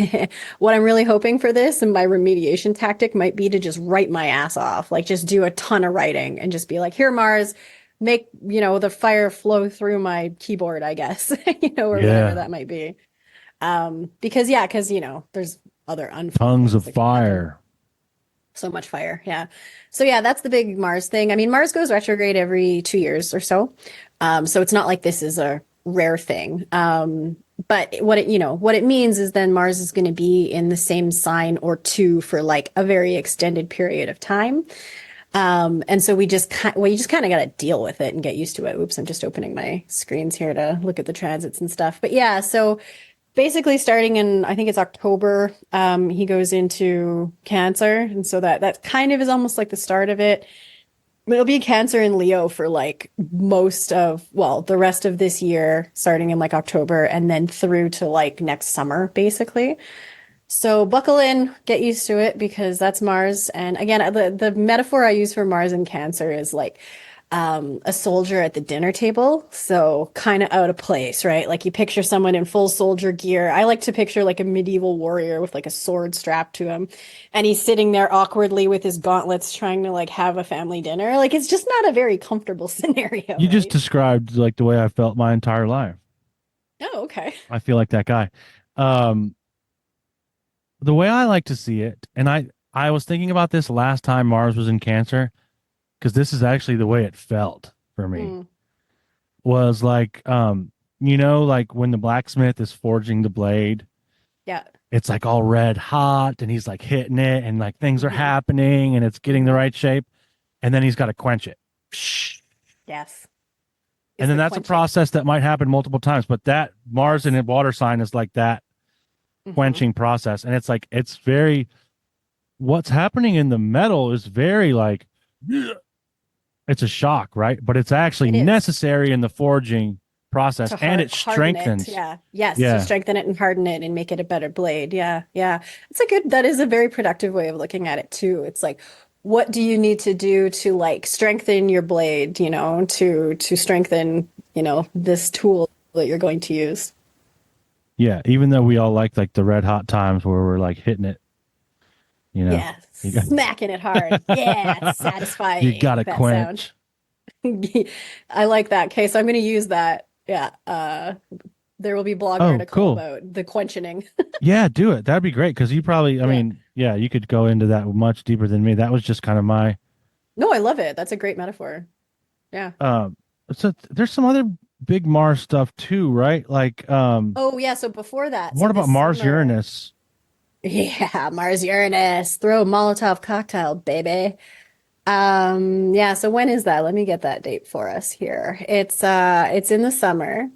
What I'm really hoping for this and my remediation tactic might be to just write my ass off, like just do a ton of writing and just be like, here, Mars, make, the fire flow through my keyboard, I guess, or whatever Yeah. that might be. Because there's other unfun Tongues things of that can happen. fire. So much fire. Yeah. So yeah, that's the big Mars thing. I mean, Mars goes retrograde every 2 years or so. So it's not like this is a rare thing. But what it means is then Mars is going to be in the same sign or two for like a very extended period of time. And so you just kind of got to deal with it and get used to it. Oops, I'm just opening my screens here to look at the transits and stuff. But yeah, so basically starting in, I think it's October, he goes into Cancer. And so that kind of is almost like the start of it. It'll be Cancer and Leo for like the rest of this year, starting in like October and then through to like next summer, basically. So buckle in, get used to it because that's Mars. And again, the metaphor I use for Mars and Cancer is like a soldier at the dinner table. So kind of out of place, right? Like you picture someone in full soldier gear. I like to picture like a medieval warrior with like a sword strapped to him. And he's sitting there awkwardly with his gauntlets trying to like have a family dinner. Like it's just not a very comfortable scenario. You just described like the way I felt my entire life. Oh, okay. I feel like that guy. The way I like to see it, and I was thinking about this last time Mars was in Cancer, because this is actually the way it felt for me. Was like, like when the blacksmith is forging the blade. Yeah. It's like all red hot, and he's like hitting it, and like things are happening, and it's getting the right shape, and then he's got to quench it. Yes. And then that's a process that might happen multiple times, but that Mars in a water sign is like that quenching process. And it's like, it's very, what's happening in the metal is very like, it's a shock, right? But it's actually necessary in the forging process, and it strengthens. To strengthen it and harden it and make it a better blade. Yeah. That is a very productive way of looking at it too. It's like, what do you need to do to like strengthen your blade, to strengthen, this tool that you're going to use? Yeah, even though we all like the red hot times where we're like hitting it, Yeah, smacking it hard. Yeah, it's satisfying. You got to quench. I like that. Okay, so I'm going to use that. Yeah, there will be blog article about the quenching. Yeah, do it. That'd be great because you probably, I mean, you could go into that much deeper than me. That was just kind of my. No, I love it. That's a great metaphor. Yeah. So there's some other big Mars stuff too, right? Like so before that, what about Mars Uranus? Yeah, Mars Uranus. Throw a Molotov cocktail, baby. So when is that? Let me get that date for us here. It's in the summer.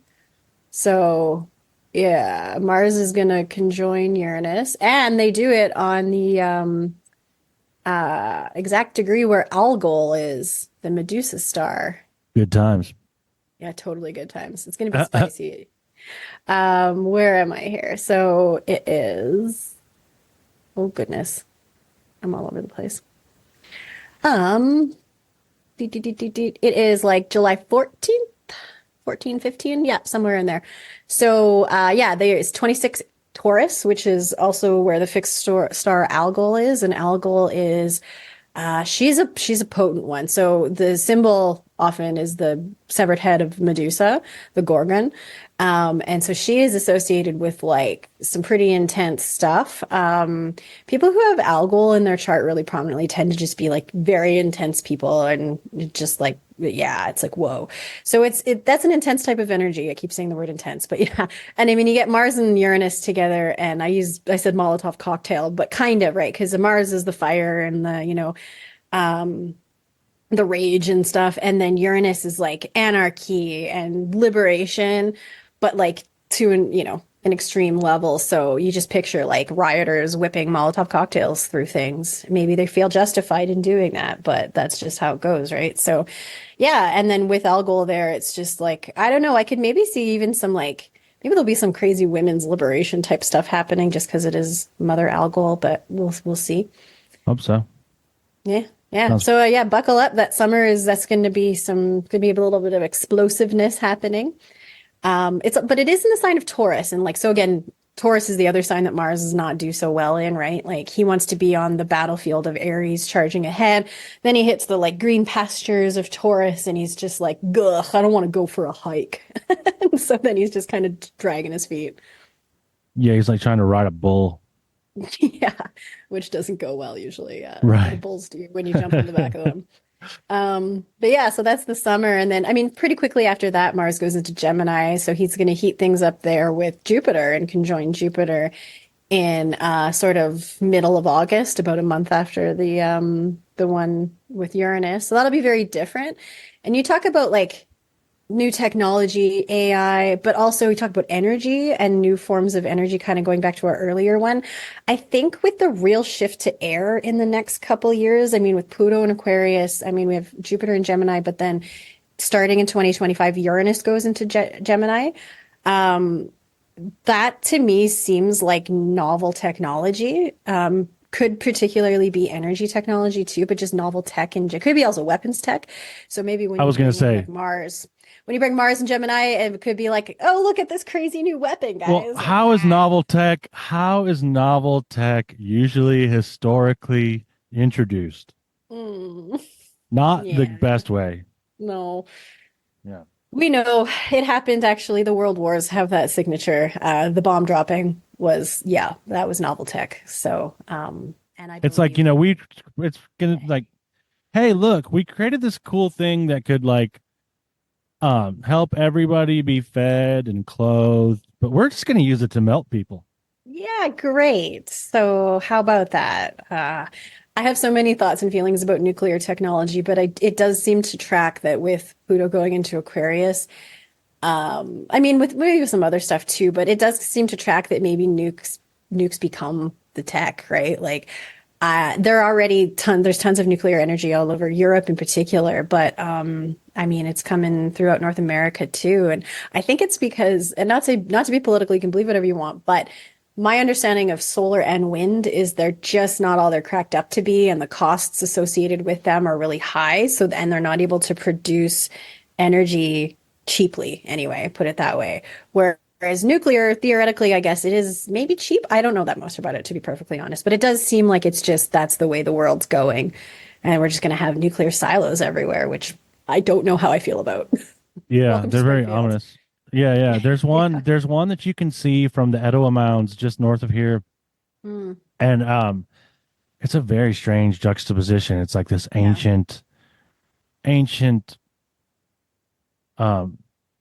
So yeah, Mars is gonna conjoin Uranus, and they do it on the exact degree where Algol is, the Medusa star. Good times. Yeah, totally good times. It's going to be spicy. Where am I here? So it is, oh goodness, I'm all over the place. It is like July 14th, 14, 15. Yeah, somewhere in there. So there's 26 Taurus, which is also where the fixed star Algol is. And Algol is, she's a potent one. So the symbol often is the severed head of Medusa, the Gorgon. And so she is associated with like some pretty intense stuff. People who have Algol in their chart really prominently tend to just be like very intense people and just like, yeah, it's like, whoa. So that's an intense type of energy. I keep saying the word intense, but yeah. And I mean, you get Mars and Uranus together, and I said Molotov cocktail, but kind of, right? Because Mars is the fire and the rage and stuff. And then Uranus is like anarchy and liberation, but like to an extreme level. So you just picture like rioters whipping Molotov cocktails through things. Maybe they feel justified in doing that, but that's just how it goes, right? So yeah. And then with Algol there, it's just like, I don't know, I could maybe see even some like, maybe there'll be some crazy women's liberation type stuff happening just because it is Mother Algol, but we'll see. Hope so. Yeah. Yeah. So buckle up. That's going to be a little bit of explosiveness happening. But it is in the sign of Taurus. And like, so again, Taurus is the other sign that Mars does not do so well in, right? Like he wants to be on the battlefield of Aries charging ahead. Then he hits the like green pastures of Taurus and he's just like, ugh, I don't want to go for a hike. So then he's just kind of dragging his feet. Yeah. He's like trying to ride a bull. Yeah, which doesn't go well usually. Right. The bulls do when you jump on the back of them. But yeah, so that's the summer. And then, I mean, pretty quickly after that, Mars goes into Gemini. So he's going to heat things up there with Jupiter and conjoin Jupiter in sort of middle of August, about a month after the one with Uranus. So that'll be very different. And you talk about like new technology, AI, but also we talk about energy and new forms of energy, kind of going back to our earlier one. I think with the real shift to air in the next couple years, I mean, with Pluto and Aquarius, I mean, we have Jupiter and Gemini, but then starting in 2025, Uranus goes into Gemini. That to me seems like novel technology. Could particularly be energy technology too, but just novel tech and could be also weapons tech. So maybe when I was going to say, like Mars, when you bring Mars and Gemini, it could be like, oh, look at this crazy new weapon, guys. well, Like, how is novel tech? How is novel tech usually historically introduced? Not the yeah, best way. no. Yeah. We know it happened actually. The world wars have that signature. The bomb dropping was, yeah, that was novel tech. So, and I It's like, believe, it's gonna like, hey, look, we created this cool thing that could like help everybody be fed and clothed, but we're just gonna use it to melt people. yeah, great. So, how about that? I have so many thoughts and feelings about nuclear technology, but it does seem to track that with Pluto going into Aquarius. I mean, with maybe some other stuff too, but it does seem to track that maybe nukes become the tech, right? Like, there are already there's tons of nuclear energy all over Europe in particular, but I mean, it's coming throughout North America too, and I think it's because, and not to be political, you can believe whatever you want, but my understanding of solar and wind is they're just not all they're cracked up to be, and the costs associated with them are really high. So, and they're not able to produce energy cheaply anyway, put it that way. Whereas nuclear, theoretically, I guess it is maybe cheap. I don't know that much about it, to be perfectly honest, but it does seem like it's just that's the way the world's going. And we're just going to have nuclear silos everywhere, which I don't know how I feel about. Yeah, Welcome to they're very Springfield. ominous. Yeah, yeah. There's one Yeah. there's one that you can see from the Etowah Mounds just north of here. Mm, And it's a very strange juxtaposition. It's like this yeah. ancient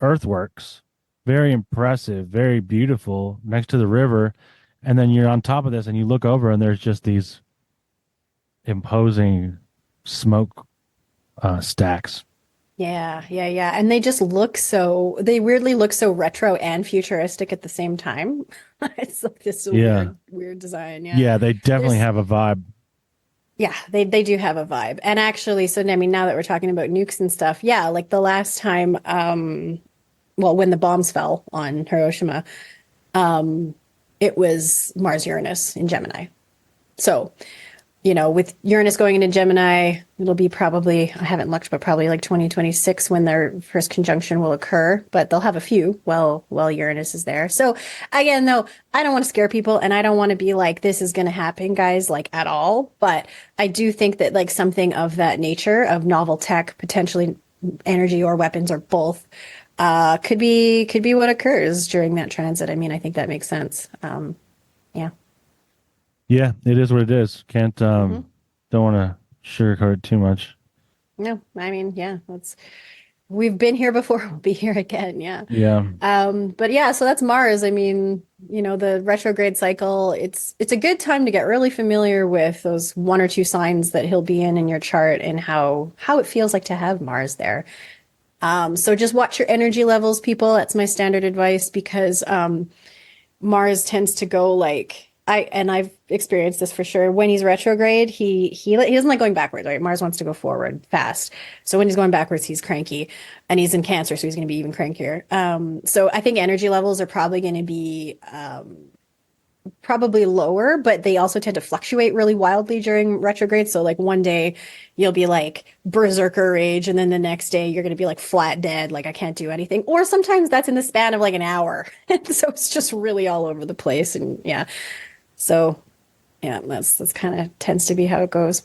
earthworks, very impressive, very beautiful next to the river. And then you're on top of this and you look over and there's just these imposing smoke stacks. Yeah, yeah, yeah. And they weirdly look so retro and futuristic at the same time. It's like this Yeah. weird design. Yeah. Yeah, they definitely There's, have a vibe. yeah, they do have a vibe. And actually, so I mean, now that we're talking about nukes and stuff, yeah, like the last time, well, when the bombs fell on Hiroshima, it was Mars Uranus in Gemini. So, with Uranus going into Gemini, it'll be probably, I haven't looked, but probably like 2026 when their first conjunction will occur, but they'll have a few while Uranus is there. So again, though, I don't want to scare people and I don't want to be like, this is going to happen, guys, like at all. But I do think that like something of that nature of novel tech, potentially energy or weapons or both, could be what occurs during that transit. I mean, I think that makes sense. Yeah. Yeah, it is what it is. Can't hmm don't want to sugarcoat it too much. No, I mean, yeah, we've been here before, we'll be here again. Yeah. Yeah. But yeah, so that's Mars. I mean, the retrograde cycle, it's a good time to get really familiar with those one or two signs that he'll be in your chart and how it feels like to have Mars there. So just watch your energy levels, people. That's my standard advice because Mars tends to go like I've experienced this for sure. When he's retrograde, he doesn't like going backwards, right? Mars wants to go forward fast. So when he's going backwards, he's cranky, and he's in Cancer, so he's going to be even crankier. So I think energy levels are probably going to be probably lower, but they also tend to fluctuate really wildly during retrograde. So like one day you'll be like berserker rage, and then the next day you're going to be like flat dead, like I can't do anything. Or sometimes that's in the span of like an hour. So it's just really all over the place. And yeah. So yeah, that's kind of tends to be how it goes.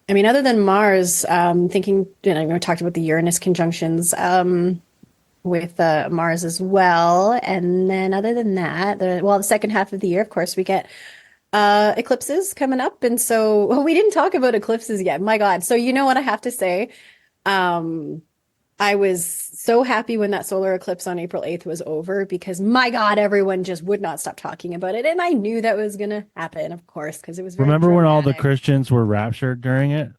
I mean, other than Mars, thinking, we talked about the Uranus conjunctions with Mars as well. And then other than that, the second half of the year, of course, we get Eclipses coming up, and so well, we didn't talk about eclipses yet. My God. So you know what I have to say? Um, I was so happy when that solar eclipse on April 8th was over because my God, everyone just would not stop talking about it. And I knew that was gonna happen, of course, because it was very Remember when all the dramatic. Christians were raptured during it?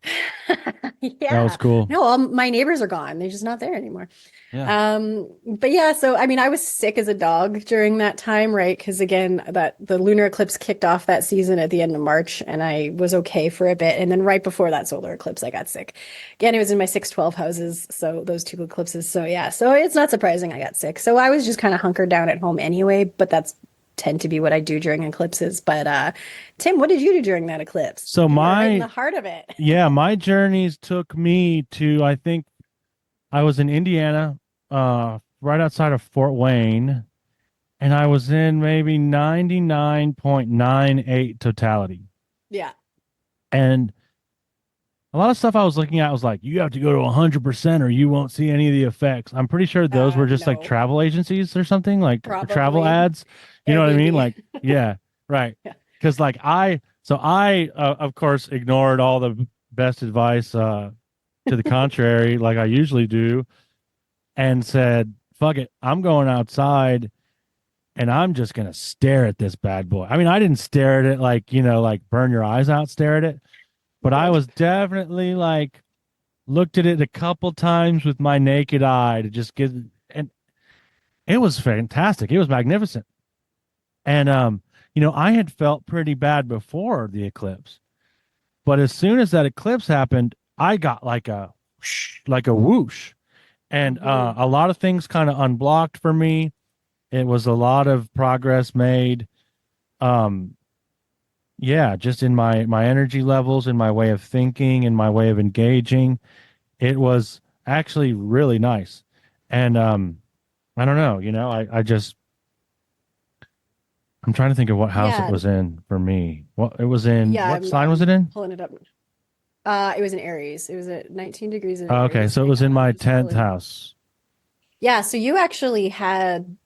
That was Yeah. cool. No, all my neighbors are gone. They're just not there anymore. Yeah. But yeah, so I mean, I was sick as a dog during that time, right? Because again, that the lunar eclipse kicked off that season at the end of March, and I was okay for a bit. And then right before that solar eclipse, I got sick. Again, it was in my 612 houses, so those two eclipses. So yeah, so it's not surprising I got sick. So I was just kind of hunkered down at home anyway, but that's tend to be what I do during eclipses. But Tim, what did you do during that eclipse? So You were right in the my heart of it. yeah, my journeys took me to, I think I was in Indiana, right outside of Fort Wayne, and I was in maybe 99.98 totality. Yeah. And a lot of stuff I was looking at was like, you have to go to 100% or you won't see any of the effects. I'm pretty sure those were just like No, travel agencies or something, like travel probably ads. You know what I mean? Airbnb. Like, yeah, right. Yeah. Because like I of course ignored all the best advice to the contrary, like I usually do, and said, "Fuck it, I'm going outside and I'm just gonna stare at this bad boy." I mean, I didn't stare at it like like burn your eyes out, stare at it, but I Good. was definitely like looked at it a couple times with my naked eye to just get, and it was fantastic. It was magnificent. And I had felt pretty bad before the eclipse, but as soon as that eclipse happened, I got like a whoosh, and Hmm. a lot of things kind of unblocked for me. It was a lot of progress made. Um, yeah, just in my energy levels, in my way of thinking, in my way of engaging. It was actually really nice. And I don't know, I'm trying to think of what house it Yeah. was in for me. What it was in, Yeah. what I'm, sign was it I'm in? pulling it up. It was in Aries. It was at 19 degrees in Oh, okay, Aries. so it Hang was on. in I'm my just 10th pulling. house. Yeah. So you actually had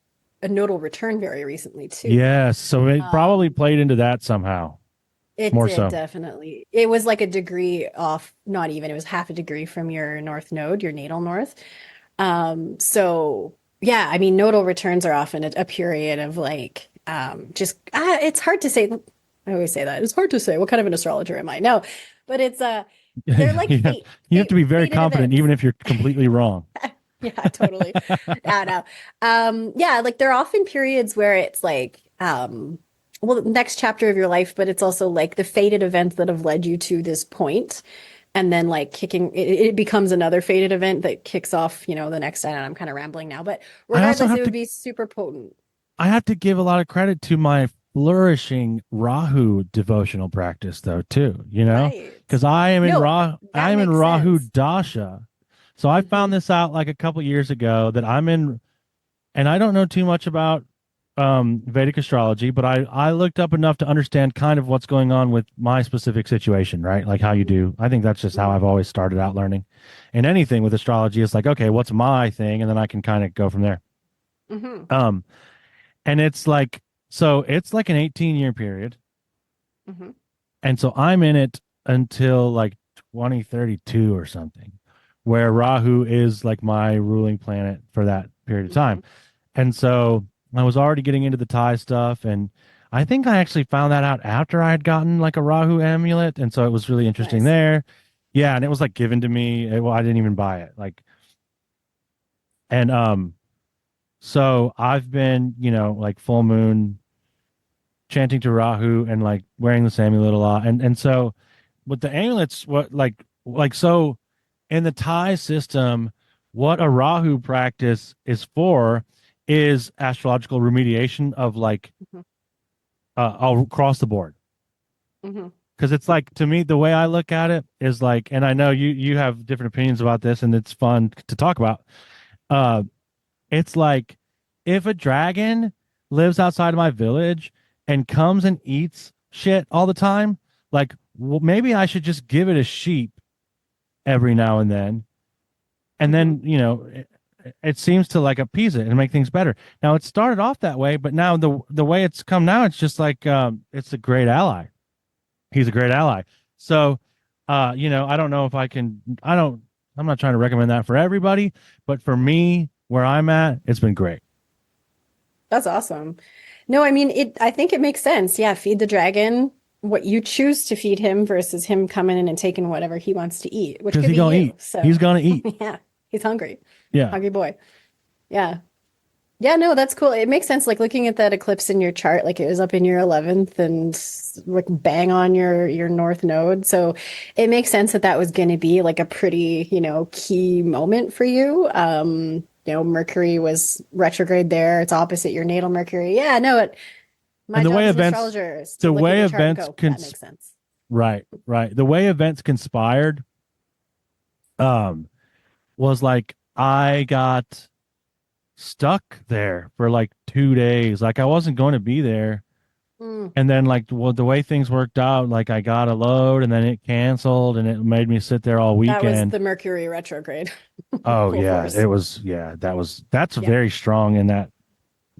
a nodal return very recently too. Yes, so it probably Um, played into that somehow, it more did so. definitely. It was like a degree off, not even. It was half a degree from your north node, your natal north. So yeah, I mean, nodal returns are often a period of like, just it's hard to say. I always say that it's hard to say. What kind of an astrologer am I? No, but it's they're like Yeah, you have to be very fated confident, events. even if you're completely wrong. Yeah, totally. I know. Yeah, like there are often periods where it's like, well, the next chapter of your life, but it's also like the fated events that have led you to this point, and then like it becomes another fated event that kicks off, the next. I don't know, I'm kind of rambling now, but I also regardless, it have would to be super potent. I have to give a lot of credit to my flourishing Rahu devotional practice though too, Right. because No, I that am in makes Rahu sense. Dasha. So I found Hmm. this out like a couple years ago that I'm in, and I don't know too much about Vedic astrology, but I looked up enough to understand kind of what's going on with my specific situation, right? Like how you do. I think that's just how Hmm. I've always started out learning. And anything with astrology is like, okay, what's my thing? And then I can kind of go from there. Hmm. Um, and it's like an 18-year period. Hmm. And so I'm in it until like 2032 or something, where Rahu is like my ruling planet for that period of Hmm. time. And so I was already getting into the Thai stuff. And I think I actually found that out after I had gotten like a Rahu amulet. And so it was really interesting Nice. there. Yeah. And it was like given to me. Well, I didn't even buy it. And so I've been, like full moon chanting to Rahu and like wearing this amulet a lot. And so with the amulets, what like so in the Thai system, what a Rahu practice is for is astrological remediation of like Hmm. all across the board. Hmm. Because it's like to me, the way I look at it is like, and I know you have different opinions about this, and it's fun to talk about. Uh, it's like if a dragon lives outside of my village and comes and eats shit all the time, like maybe I should just give it a sheep every now and then. And Hmm. then, it seems to like appease it and make things better. Now it started off that way, but now the way it's come now, it's just like it's a great ally. He's a great ally. So I don't know if I'm not trying to recommend that for everybody, but for me, where I'm at, it's been great. That's awesome. No, I mean, I think it makes sense. Yeah, feed the dragon what you choose to feed him versus him coming in and taking whatever he wants to eat, which could be gonna you. eat. So He's gonna eat. yeah, he's hungry. Yeah. Hungry boy. Yeah. Yeah, no, that's cool. It makes sense. Like looking at that eclipse in your chart, like it was up in your 11th and like bang on your north node. So it makes sense that that was going to be like a pretty, key moment for you. Mercury was retrograde there. It's opposite your natal Mercury. Yeah, no, my job as an astrologer is to look at your chart and go, that makes sense. Right. The way events conspired was like I got stuck there for like 2 days. Like I wasn't going to be there. And then the way things worked out, like I got a load and then it canceled and it made me sit there all weekend. That was the Mercury retrograde. Oh yeah. Force. It was, that's very strong in that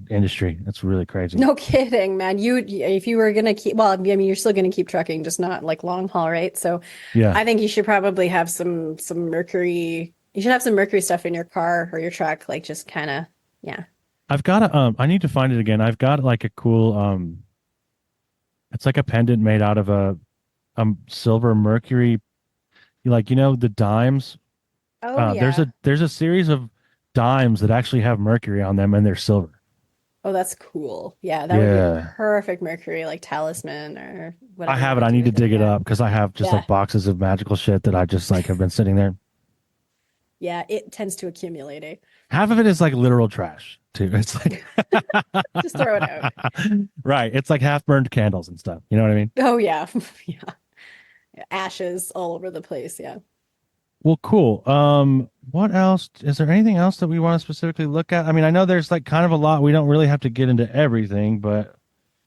industry. That's really crazy. No kidding, man. If you were going to keep, well, I mean, you're still going to keep trucking, just not like long haul, right? So yeah, I think you should probably have some Mercury. You should have some Mercury stuff in your car or your truck, like just kind of, yeah. I've got I need to find it again. I've got like a cool, it's like a pendant made out of a silver Mercury, the dimes. Oh, yeah. There's a series of dimes that actually have Mercury on them and they're silver. Oh, that's cool. Yeah, that would be a perfect Mercury, like talisman or whatever. I have it. I need to dig it up because I have just like boxes of magical shit that I just like have been sitting there. Yeah, it tends to accumulate. Half of it is like literal trash too. It's like just throw it out. Right. It's like half burned candles and stuff. You know what I mean? Oh yeah. Yeah. Ashes all over the place. Yeah. Well, cool. What else? Is there anything else that we want to specifically look at? I mean, I know there's like kind of a lot. We don't really have to get into everything, but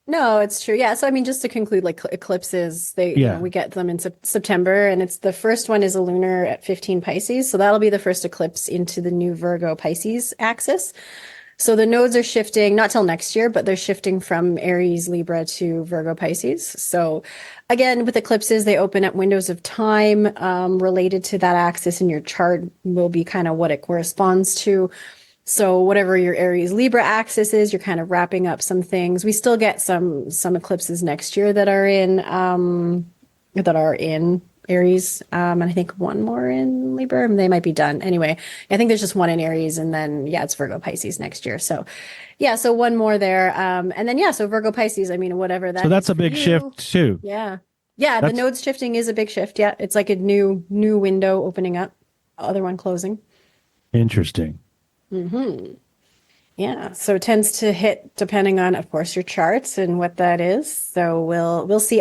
no, it's true. Yeah. So, I mean, just to conclude, like eclipses, we get them in September, and it's the first one is a lunar at 15 Pisces. So that'll be the first eclipse into the new Virgo Pisces axis. So the nodes are shifting, not till next year, but they're shifting from Aries, Libra to Virgo Pisces. So again, with eclipses, they open up windows of time related to that axis in your chart will be kind of what it corresponds to. So whatever your Aries Libra axis is, you're kind of wrapping up some things. We still get some eclipses next year that are in Aries, and I think one more in Libra. They might be done. Anyway, I think there's just one in Aries, and then it's Virgo Pisces next year. So so one more there, and then so Virgo Pisces. I mean, whatever that. So that's a big shift too. Yeah. The nodes shifting is a big shift. Yeah, it's like a new window opening up, other one closing. Interesting. Mm-hmm. Yeah, so it tends to hit depending on, of course, your charts and what that is. So we'll see.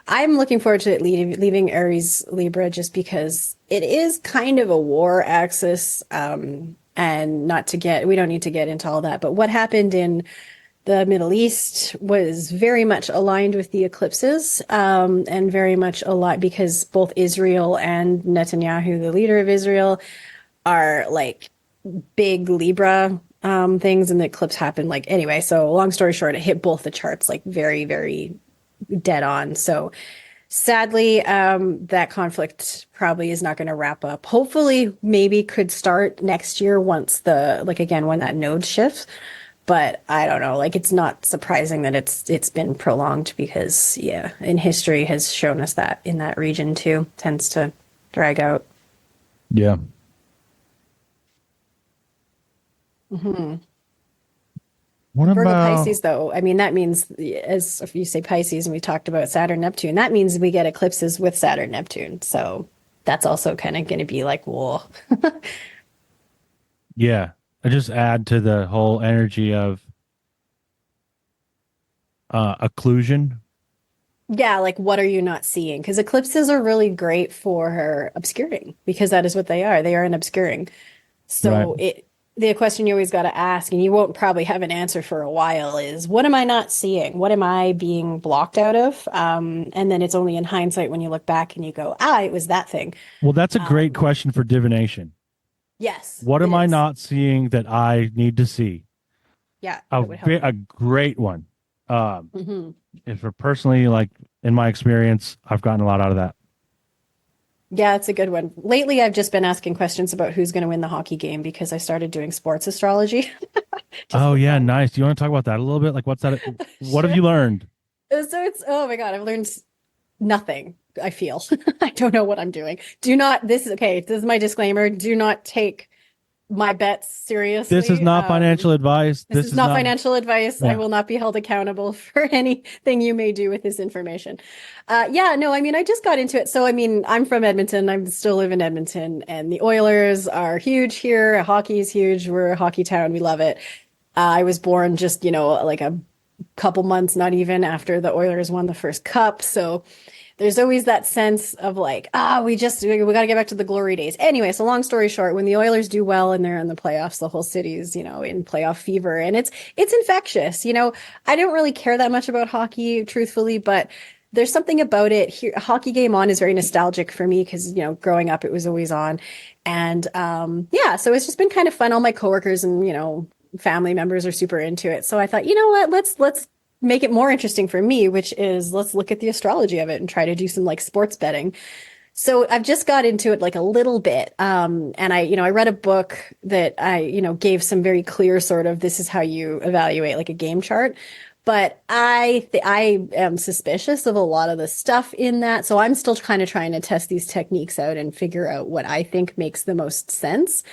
I'm looking forward to it leaving Aries Libra just because it is kind of a war axis, and we don't need to get into all that. But what happened in the Middle East was very much aligned with the eclipses, and very much aligned because both Israel and Netanyahu, the leader of Israel, are like big Libra things, and the eclipse happened anyway. So long story short, it hit both the charts like very, very dead on. So sadly, that conflict probably is not going to wrap up. Hopefully, maybe could start next year once when that node shifts. But I don't know. It's not surprising that it's been prolonged because in history has shown us that in that region too tends to drag out. Yeah. Mm-hmm. What Virgo about Pisces, though? I mean, that means, as if you say Pisces, and we talked about Saturn, Neptune, that means we get eclipses with Saturn, Neptune. So that's also kind of going to be like, whoa. Yeah, I just add to the whole energy of occlusion. Yeah, like what are you not seeing? Because eclipses are really great for obscuring, because that is what they are. They are an obscuring. So the question you always got to ask, and you won't probably have an answer for a while, is what am I not seeing? What am I being blocked out of? And then it's only in hindsight when you look back and you go, it was that thing. Well, that's a great question for divination. Yes, What it am I is. not seeing that I need to see? Yeah, A it would help. a great one. Hmm. And for personally, like in my experience, I've gotten a lot out of that. Yeah, it's a good one. Lately, I've just been asking questions about who's going to win the hockey game because I started doing sports astrology just Oh for yeah, fun. nice. Do you want to talk about that a little bit? Like, what's that? What have Sure. you learned? So it's, oh my God, I've learned nothing, I feel. I don't know what I'm doing. Do not, this is okay. This is my disclaimer. Do not take my bets This is seriously. not financial advice. This This is is not not. financial advice. I Yeah. will not be held accountable for anything you may do with this information. Yeah, no, I mean, I just got into it. So, I mean, I'm from Edmonton. I still live in Edmonton, and the Oilers are huge here. Hockey is huge. We're a hockey town. We love it. I was born just, like a couple months, not even after the Oilers won the first cup. So, there's always that sense of like, we got to get back to the glory days. Anyway, so long story short, when the Oilers do well and they're in the playoffs, the whole city's, in playoff fever, and it's infectious. I don't really care that much about hockey, truthfully, but there's something about it here. A hockey game on is very nostalgic for me because, growing up it was always on. And yeah, so it's just been kind of fun. All my coworkers and, family members are super into it. So I thought, you know what, let's make it more interesting for me, which is let's look at the astrology of it and try to do some like sports betting. So I've just got into it like a little bit. And I read a book that gave some very clear sort of this is how you evaluate like a game chart. But I am suspicious of a lot of the stuff in that. So I'm still kind of trying to test these techniques out and figure out what I think makes the most sense.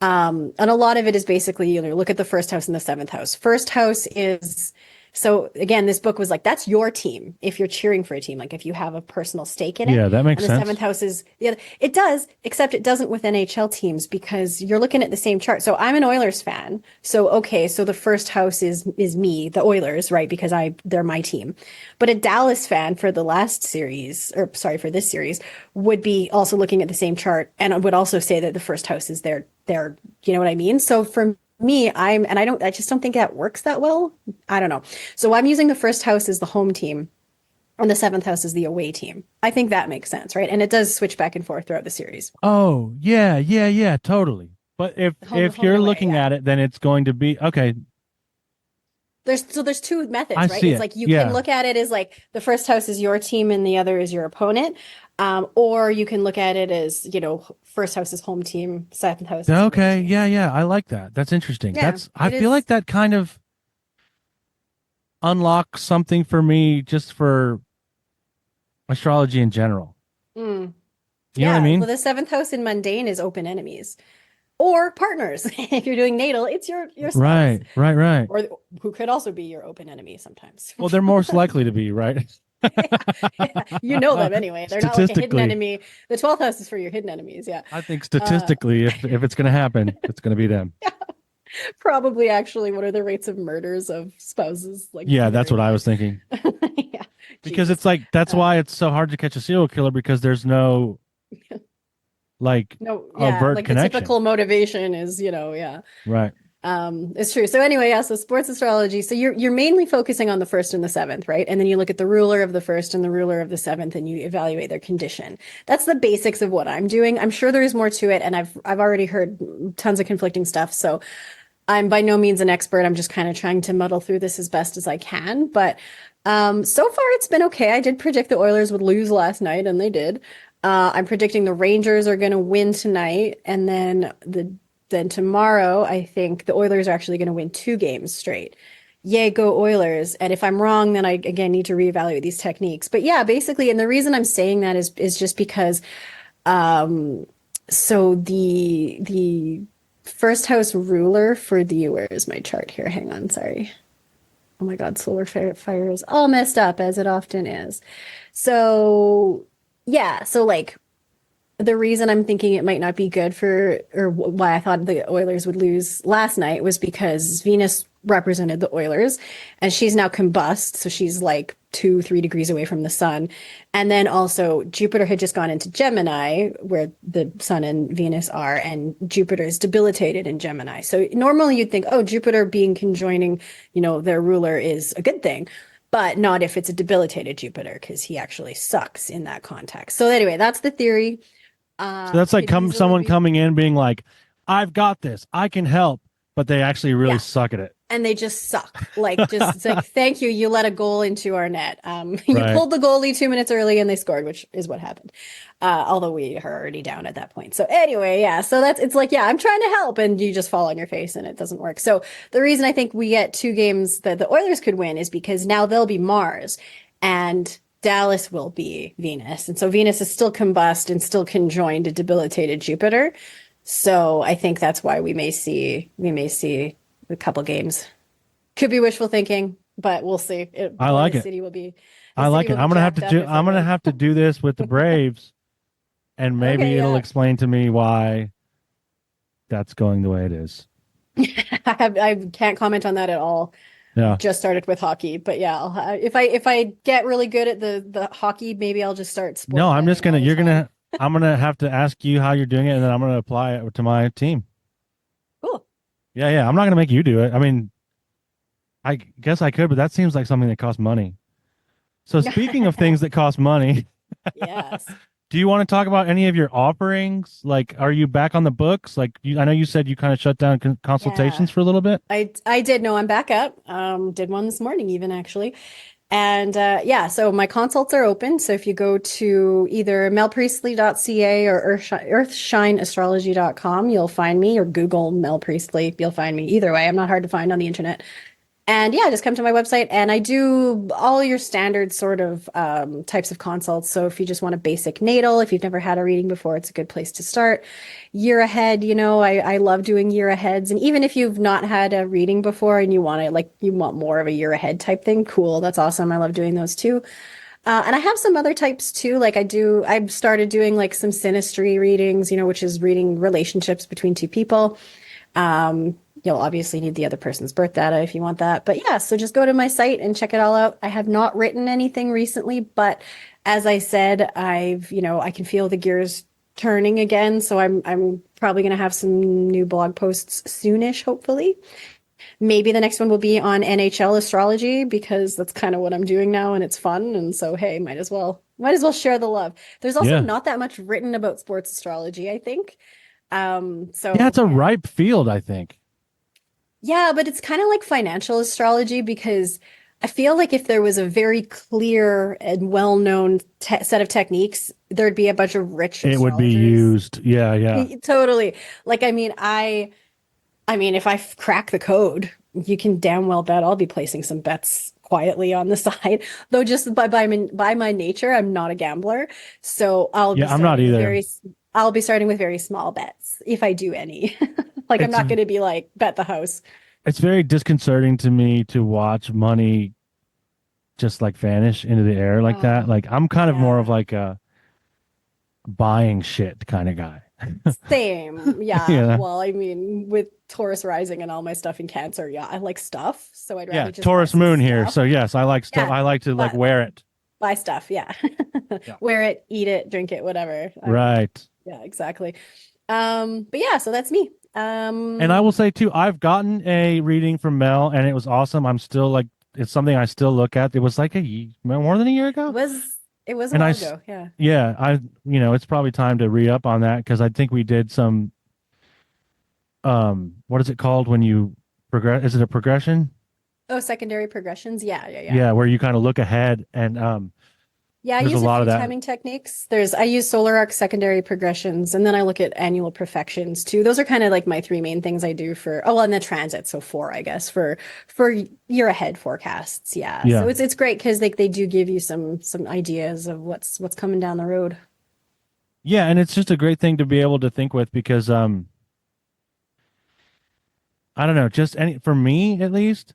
And a lot of it is basically, look at the first house and the seventh house. First house is so again, this book was like, that's your team if you're cheering for a team, like if you have a personal stake in it. Yeah, that makes And the sense. seventh house is the other. It does, except it doesn't with NHL teams because you're looking at the same chart. So I'm an Oilers fan. So okay, so the first house is me, the Oilers, right? Because they're my team. But a Dallas fan for the last series, or sorry, for this series, would be also looking at the same chart and would also say that the first house is their, you know what I mean? So for me, I just don't think that works that well. I don't know. So I'm using the first house as the home team and the seventh house is the away team. I think that makes sense, right? And it does switch back and forth throughout the series. Oh yeah, yeah, yeah, totally. But if Home, if home and you're away, looking yeah. at it, then it's going to be okay. There's two I methods, right? see It's it. like you can Yeah. look at it as like the first house is your team and the other is your opponent. Or you can look at it as, first house is home team, seventh house is away Okay. team. Yeah, yeah. I like that. That's interesting. Yeah, I it feel like is. that kind of unlocks something for me just for astrology in general. Mm. You know what I Yeah. Well, mean? the seventh house in mundane is open enemies or partners. If you're doing natal, it's your spouse Right, right, right. or who could also be your open enemy sometimes. Well, they're most likely to be, right? Yeah, you know them anyway. They're not like a hidden Statistically, enemy. The 12th house is for your hidden enemies. Yeah. I think Uh, statistically, if it's going to happen, it's going to be them. Probably actually, what are the rates of murders of spouses? Like Yeah, that's very what I high. was thinking. Yeah. Because Jesus. it's like that's Uh, why it's so hard to catch a serial killer because there's no like no, yeah, overt like the connection. typical motivation is, yeah. Right. It's true. So anyway, yeah, so sports astrology. So you're mainly focusing on the first and the seventh, right? And then you look at the ruler of the first and the ruler of the seventh and you evaluate their condition. That's the basics of what I'm doing. I'm sure there is more to it, and I've already heard tons of conflicting stuff. So I'm by no means an expert. I'm just kind of trying to muddle through this as best as I can. But so far it's been okay. I did predict the Oilers would lose last night, and they did. I'm predicting the Rangers are going to win tonight, and then tomorrow I think the Oilers are actually going to win 2 games straight. Yay, go Oilers! And if I'm wrong, then I again need to reevaluate these techniques. But yeah, basically, and the reason I'm saying that is just because so the first house ruler for the where is my chart here? Hang on, sorry. Oh my God, solar fire is all messed up as it often is. So yeah, so like the reason I'm thinking it might not be good or why I thought the Oilers would lose last night was because Venus represented the Oilers and she's now combust. So she's like 2-3 degrees away from the sun. And then also Jupiter had just gone into Gemini where the sun and Venus are, and Jupiter is debilitated in Gemini. So normally you'd think, oh, Jupiter being conjoining, their ruler is a good thing. But not if it's a debilitated Jupiter, because he actually sucks in that context. So anyway, that's the theory. So that's like Could easily someone be. coming in being like, I've got this. I can help. But they actually really Yeah. suck at it. And they just suck. Like, just it's like, thank you. You let a goal into our net. You Right. pulled the goalie 2 minutes early and they scored, which is what happened. Although we are already down at that point. So anyway, yeah. So it's like, yeah, I'm trying to help and you just fall on your face and it doesn't work. So the reason I think we get 2 games that the Oilers could win is because now they'll be Mars and Dallas will be Venus. And so Venus is still combust and still conjoined to debilitated Jupiter. So I think that's why we may see a couple games. Could be wishful thinking, but we'll see. I like it. City will be. I like it. I'm gonna have to do this with the Braves, and maybe Okay, it'll yeah. explain to me why that's going the way it is. I can't comment on that at all. Yeah. Just started with hockey, but yeah, if I get really good at the hockey, maybe I'll just start. No, I'm just gonna. You're gonna. I'm gonna have to ask you how you're doing it, and then I'm gonna apply it to my team. Cool. Yeah. I'm not gonna make you do it. I mean, I guess I could, but that seems like something that costs money. So speaking of things that cost money, Yes. do you want to talk about any of your offerings? Like, are you back on the books? Like, I know you said you kind of shut down consultations for a little bit. I did. No, I'm back up. Did one this morning even actually. And yeah, so my consults are open. So if you go to either melpriestley.ca or earthshineastrology.com, you'll find me, or Google Mel Priestley, you'll find me. Either way, I'm not hard to find on the internet. And yeah, just come to my website and I do all your standard sort of types of consults. So if you just want a basic natal, if you've never had a reading before, it's a good place to start. Year ahead, I love doing year aheads. And even if you've not had a reading before and you want more of a year ahead type thing, cool. That's awesome. I love doing those too. And I have some other types too. Like I've started doing like some synastry readings, which is reading relationships between 2 people. You'll obviously need the other person's birth data if you want that. But yeah, so just go to my site and check it all out. I have not written anything recently, but as I said, I can feel the gears turning again. So I'm probably going to have some new blog posts soonish, hopefully. Maybe the next one will be on NHL astrology because that's kind of what I'm doing now and it's fun. And so, hey, might as well share the love. There's also not that much written about sports astrology, I think. So yeah, it's a ripe field, I think. Yeah, but it's kind of like financial astrology because I feel like if there was a very clear and well-known set of techniques, there'd be a bunch of rich It would be used. Yeah. Totally. Like, I mean, if I crack the code, you can damn well bet I'll be placing some bets quietly on the side. Though just by my nature, I'm not a gambler. So I'm not either. I'll be starting with very small bets if I do any. Like, I'm not going to be like, bet the house. It's very disconcerting to me to watch money just like vanish into the air like that. Like, I'm kind of more of like a buying shit kind of guy. Same. Yeah. Well, I mean, with Taurus rising and all my stuff in Cancer, yeah, I like stuff. So I'd rather just Taurus moon here. stuff. So yes, I like stuff. I like to like wear it. Buy stuff. Yeah. Wear it, eat it, drink it, whatever. Right. Yeah, exactly. But yeah, so that's me. And I will say too, I've gotten a reading from Mel and it was awesome. I'm still like, it's something I still look at. It was like more than a year ago. It was a while ago. Yeah. Yeah. It's probably time to re-up on that because I think we did some, what is it called when you progress? Is it a progression? Oh, secondary progressions. Yeah. Yeah. Where you kind of look ahead and, yeah, I use a few timing techniques. I use solar arc secondary progressions, and then I look at annual perfections too. Those are kind of like my 3 main things I do and the transit. So 4, I guess, for year ahead forecasts. Yeah. So it's great because they do give you some ideas of what's coming down the road. Yeah, and it's just a great thing to be able to think with because I don't know, for me at least,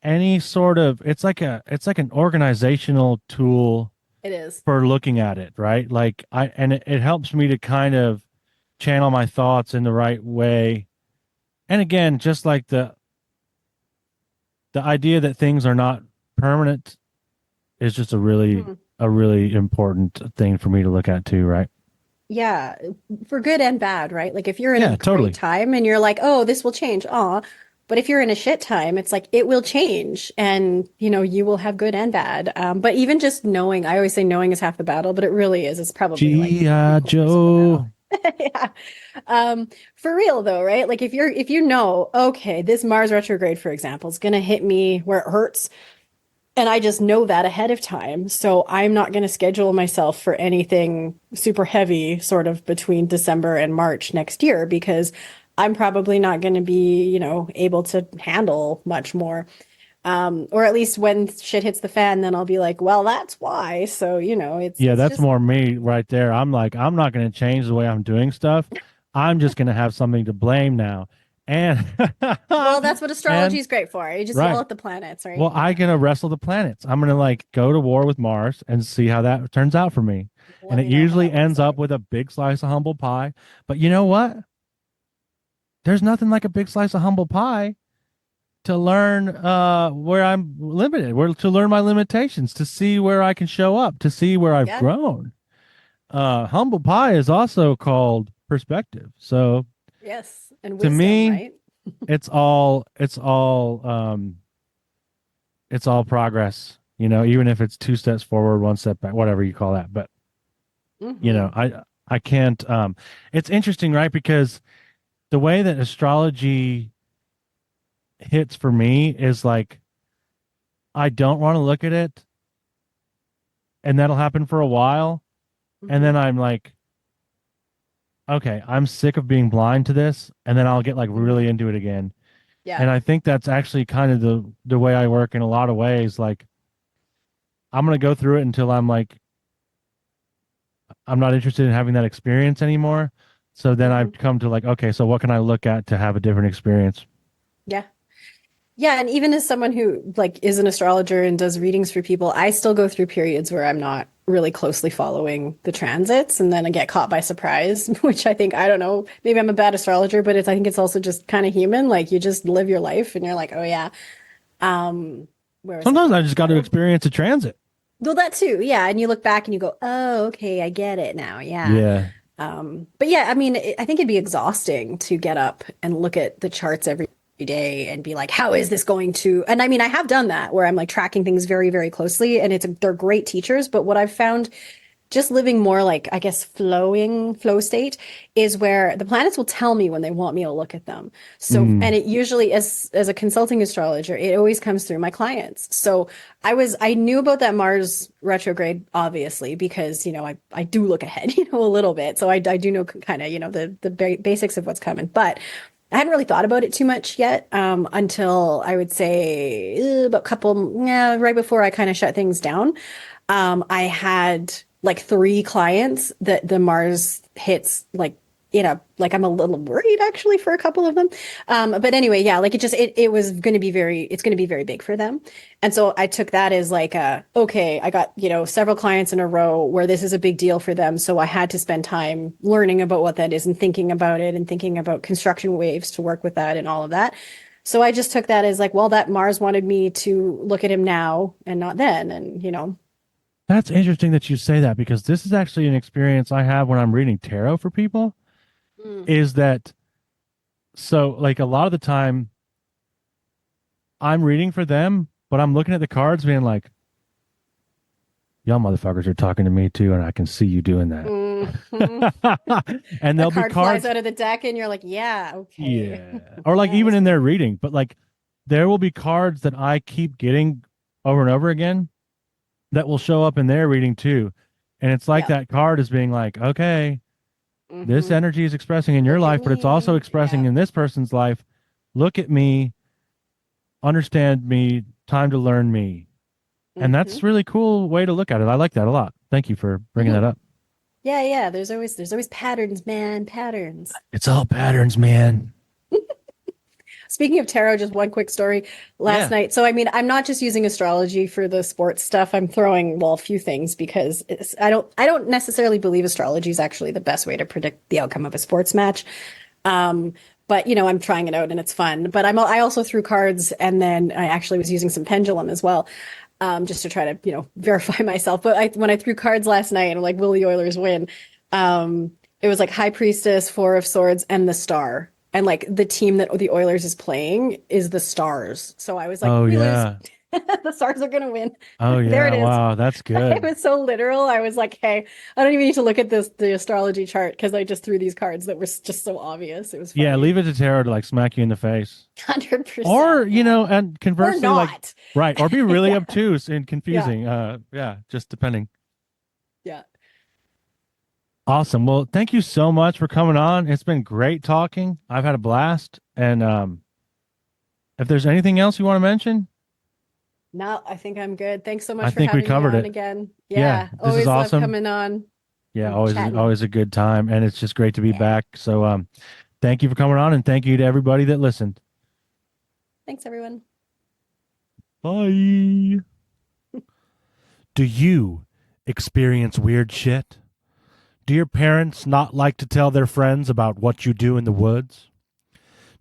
any sort of it's like an organizational tool. It is for looking at it, right? Like it helps me to kind of channel my thoughts in the right way. And again, just like the idea that things are not permanent is just a really important thing for me to look at too, right? Yeah, for good and bad, right? Like if you're in a great time and you're like, oh, this will change. But if you're in a shit time, it's like it will change and, you will have good and bad. But even just knowing, I always say knowing is half the battle, but it really is. It's probably G.I. Joe. Yeah. For real though, right? Like if you know, okay, this Mars retrograde, for example, is gonna hit me where it hurts, and I just know that ahead of time. So I'm not gonna schedule myself for anything super heavy sort of between December and March next year because I'm probably not gonna be, able to handle much more. Or at least when shit hits the fan, then I'll be like, well, that's why. So, Yeah, it's that's just more me right there. I'm like, I'm not going to change the way I'm doing stuff. I'm just going to have something to blame now. And well, that's what astrology and is great for. You just yell right. at the planets, right? Well, I'm Yeah. going to wrestle the planets. I'm going to like go to war with Mars and see how that turns out for me. And Let it me know how usually that works ends up out. with a big slice of humble pie. But you know what? There's nothing like a big slice of humble pie to learn where I'm limited, where to learn my limitations, to see where I can show up, to see where I've Yeah. grown. Humble pie is also called perspective. So Yes. And to wisdom, me, right? it's all progress, even if it's two steps forward, one step back, whatever you call that. But Hmm. I can't it's interesting, right? Because the way that astrology hits for me is like I don't want to look at it, and that'll happen for a while, and Hmm. then I'm like, okay, I'm sick of being blind to this, and then I'll get like Hmm. really into it again. Yeah. And I think that's actually kind of the way I work in a lot of ways. Like I'm gonna go through it until I'm like I'm not interested in having that experience anymore. So then I've Hmm. come to like, okay, so what can I look at to have a different experience? Yeah. Yeah, and even as someone who like is an astrologer and does readings for people, I still go through periods where I'm not really closely following the transits and then I get caught by surprise, which I think I don't know, maybe I'm a bad astrologer, but I think it's also just kind of human. Like you just live your life and you're like, "Oh yeah, um where was I Sometimes I going just with got that? to Oh, experience a transit. well, that too. Yeah, and you look back and you go, "Oh, okay, I get it now." Yeah. Yeah. But yeah, I mean, I think it'd be exhausting to get up and look at the charts every day and be like, how is this going to? And I mean, I have done that where I'm like tracking things very, very closely, and they're great teachers. But what I've found just living more like, I guess, flow state is where the planets will tell me when they want me to look at them. So, and Mm. it usually, as a consulting astrologer, it always comes through my clients. So I knew about that Mars retrograde, obviously, because, I do look ahead, a little bit. So I do know kind of, the basics of what's coming, but I hadn't really thought about it too much yet, until I would say about yeah, right before I kind of shut things down. I had like three clients that the Mars hits like I'm a little worried actually for a couple of them. But anyway, yeah, like it was going to be it's going to be very big for them. And so I took that as like okay, I got, several clients in a row where this is a big deal for them. So I had to spend time learning about what that is and thinking about it and thinking about construction waves to work with that and all of that. So I just took that as like, well, that Mars wanted me to look at him now and not then. And, That's interesting that you say that because this is actually an experience I have when I'm reading tarot for people mm, is that so like a lot of the time I'm reading for them, but I'm looking at the cards being like, y'all motherfuckers are talking to me too, and I can see you doing that. mhm. And A there'll be card flies cards, out of the deck and you're like, yeah, okay. yeah. Or like Yeah, even this in one. their reading, but like there will be cards that I keep getting over and over again that will show up in their reading too. And it's like Yeah. that card is being like, okay, this Hmm. energy is expressing in your Look at life, but it's also me. expressing Yeah. in this person's life. Look at me, understand me, time to learn me. And Hmm. that's really cool way to look at it. I like that a lot. Thank you for bringing Hmm. that up. Yeah, yeah. There's always patterns, man, patterns. It's all patterns, man. Speaking of tarot, just one quick story last Yeah. night. So, I mean, I'm not just using astrology for the sports stuff. I'm throwing, well, a few things because I don't necessarily believe astrology is actually the best way to predict the outcome of a sports match. Um, but I'm trying it out and it's fun. But I also threw cards and then I actually was using some pendulum as well, just to try to, verify myself. But when I threw cards last night, I'm like, will the Oilers win? It was like High Priestess, Four of Swords, and the Star. And like the team that the Oilers is playing is the Stars. So I was like, Oh we lose. yeah. The stars are gonna win. Oh There it yeah, is. wow, that's It good. was so literal. I was like, hey, I don't even need to look at the astrology chart because I just threw these cards that were just so obvious. It was Yeah, funny. leave it to tarot to like smack you in the face. 100%. Or, Yeah. and Or conversely, like, not. right, or be really Yeah. obtuse and Yeah. confusing. Yeah, just depending. Yeah. Awesome. Well, thank you so much for coming on. It's been great talking. I've had a blast. And if there's anything else you want to mention, No, I think I'm good. Thanks so I much for think we having me covered on it. again. Yeah, Yeah. this is Always love awesome. coming on Yeah, and chatting. always a good time, and it's just great to be Yeah. back. So, thank you for coming on, and thank you to everybody that listened. Thanks, everyone. Bye. Do you experience weird shit? Do your parents not like to tell their friends about what you do in the woods?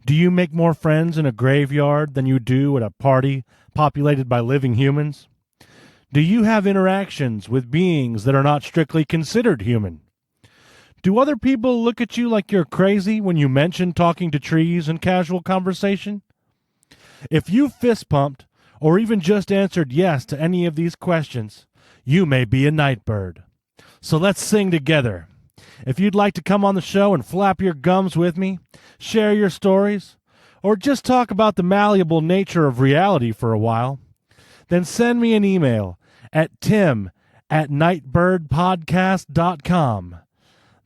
Do you make more friends in a graveyard than you do at a party populated by living humans? Do you have interactions with beings that are not strictly considered human? Do other people look at you like you're crazy when you mention talking to trees in casual conversation? If you fist pumped or even just answered yes to any of these questions, you may be a nightbird. So let's sing together. If you'd like to come on the show and flap your gums with me, share your stories, or just talk about the malleable nature of reality for a while, then send me an email at tim@nightbirdpodcast.com.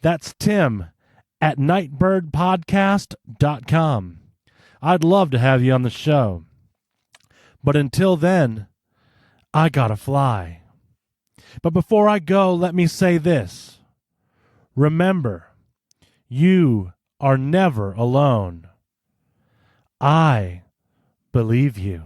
That's tim@nightbirdpodcast.com. I'd love to have you on the show. But until then, I gotta fly. But before I go, let me say this. Remember, you are never alone. I believe you.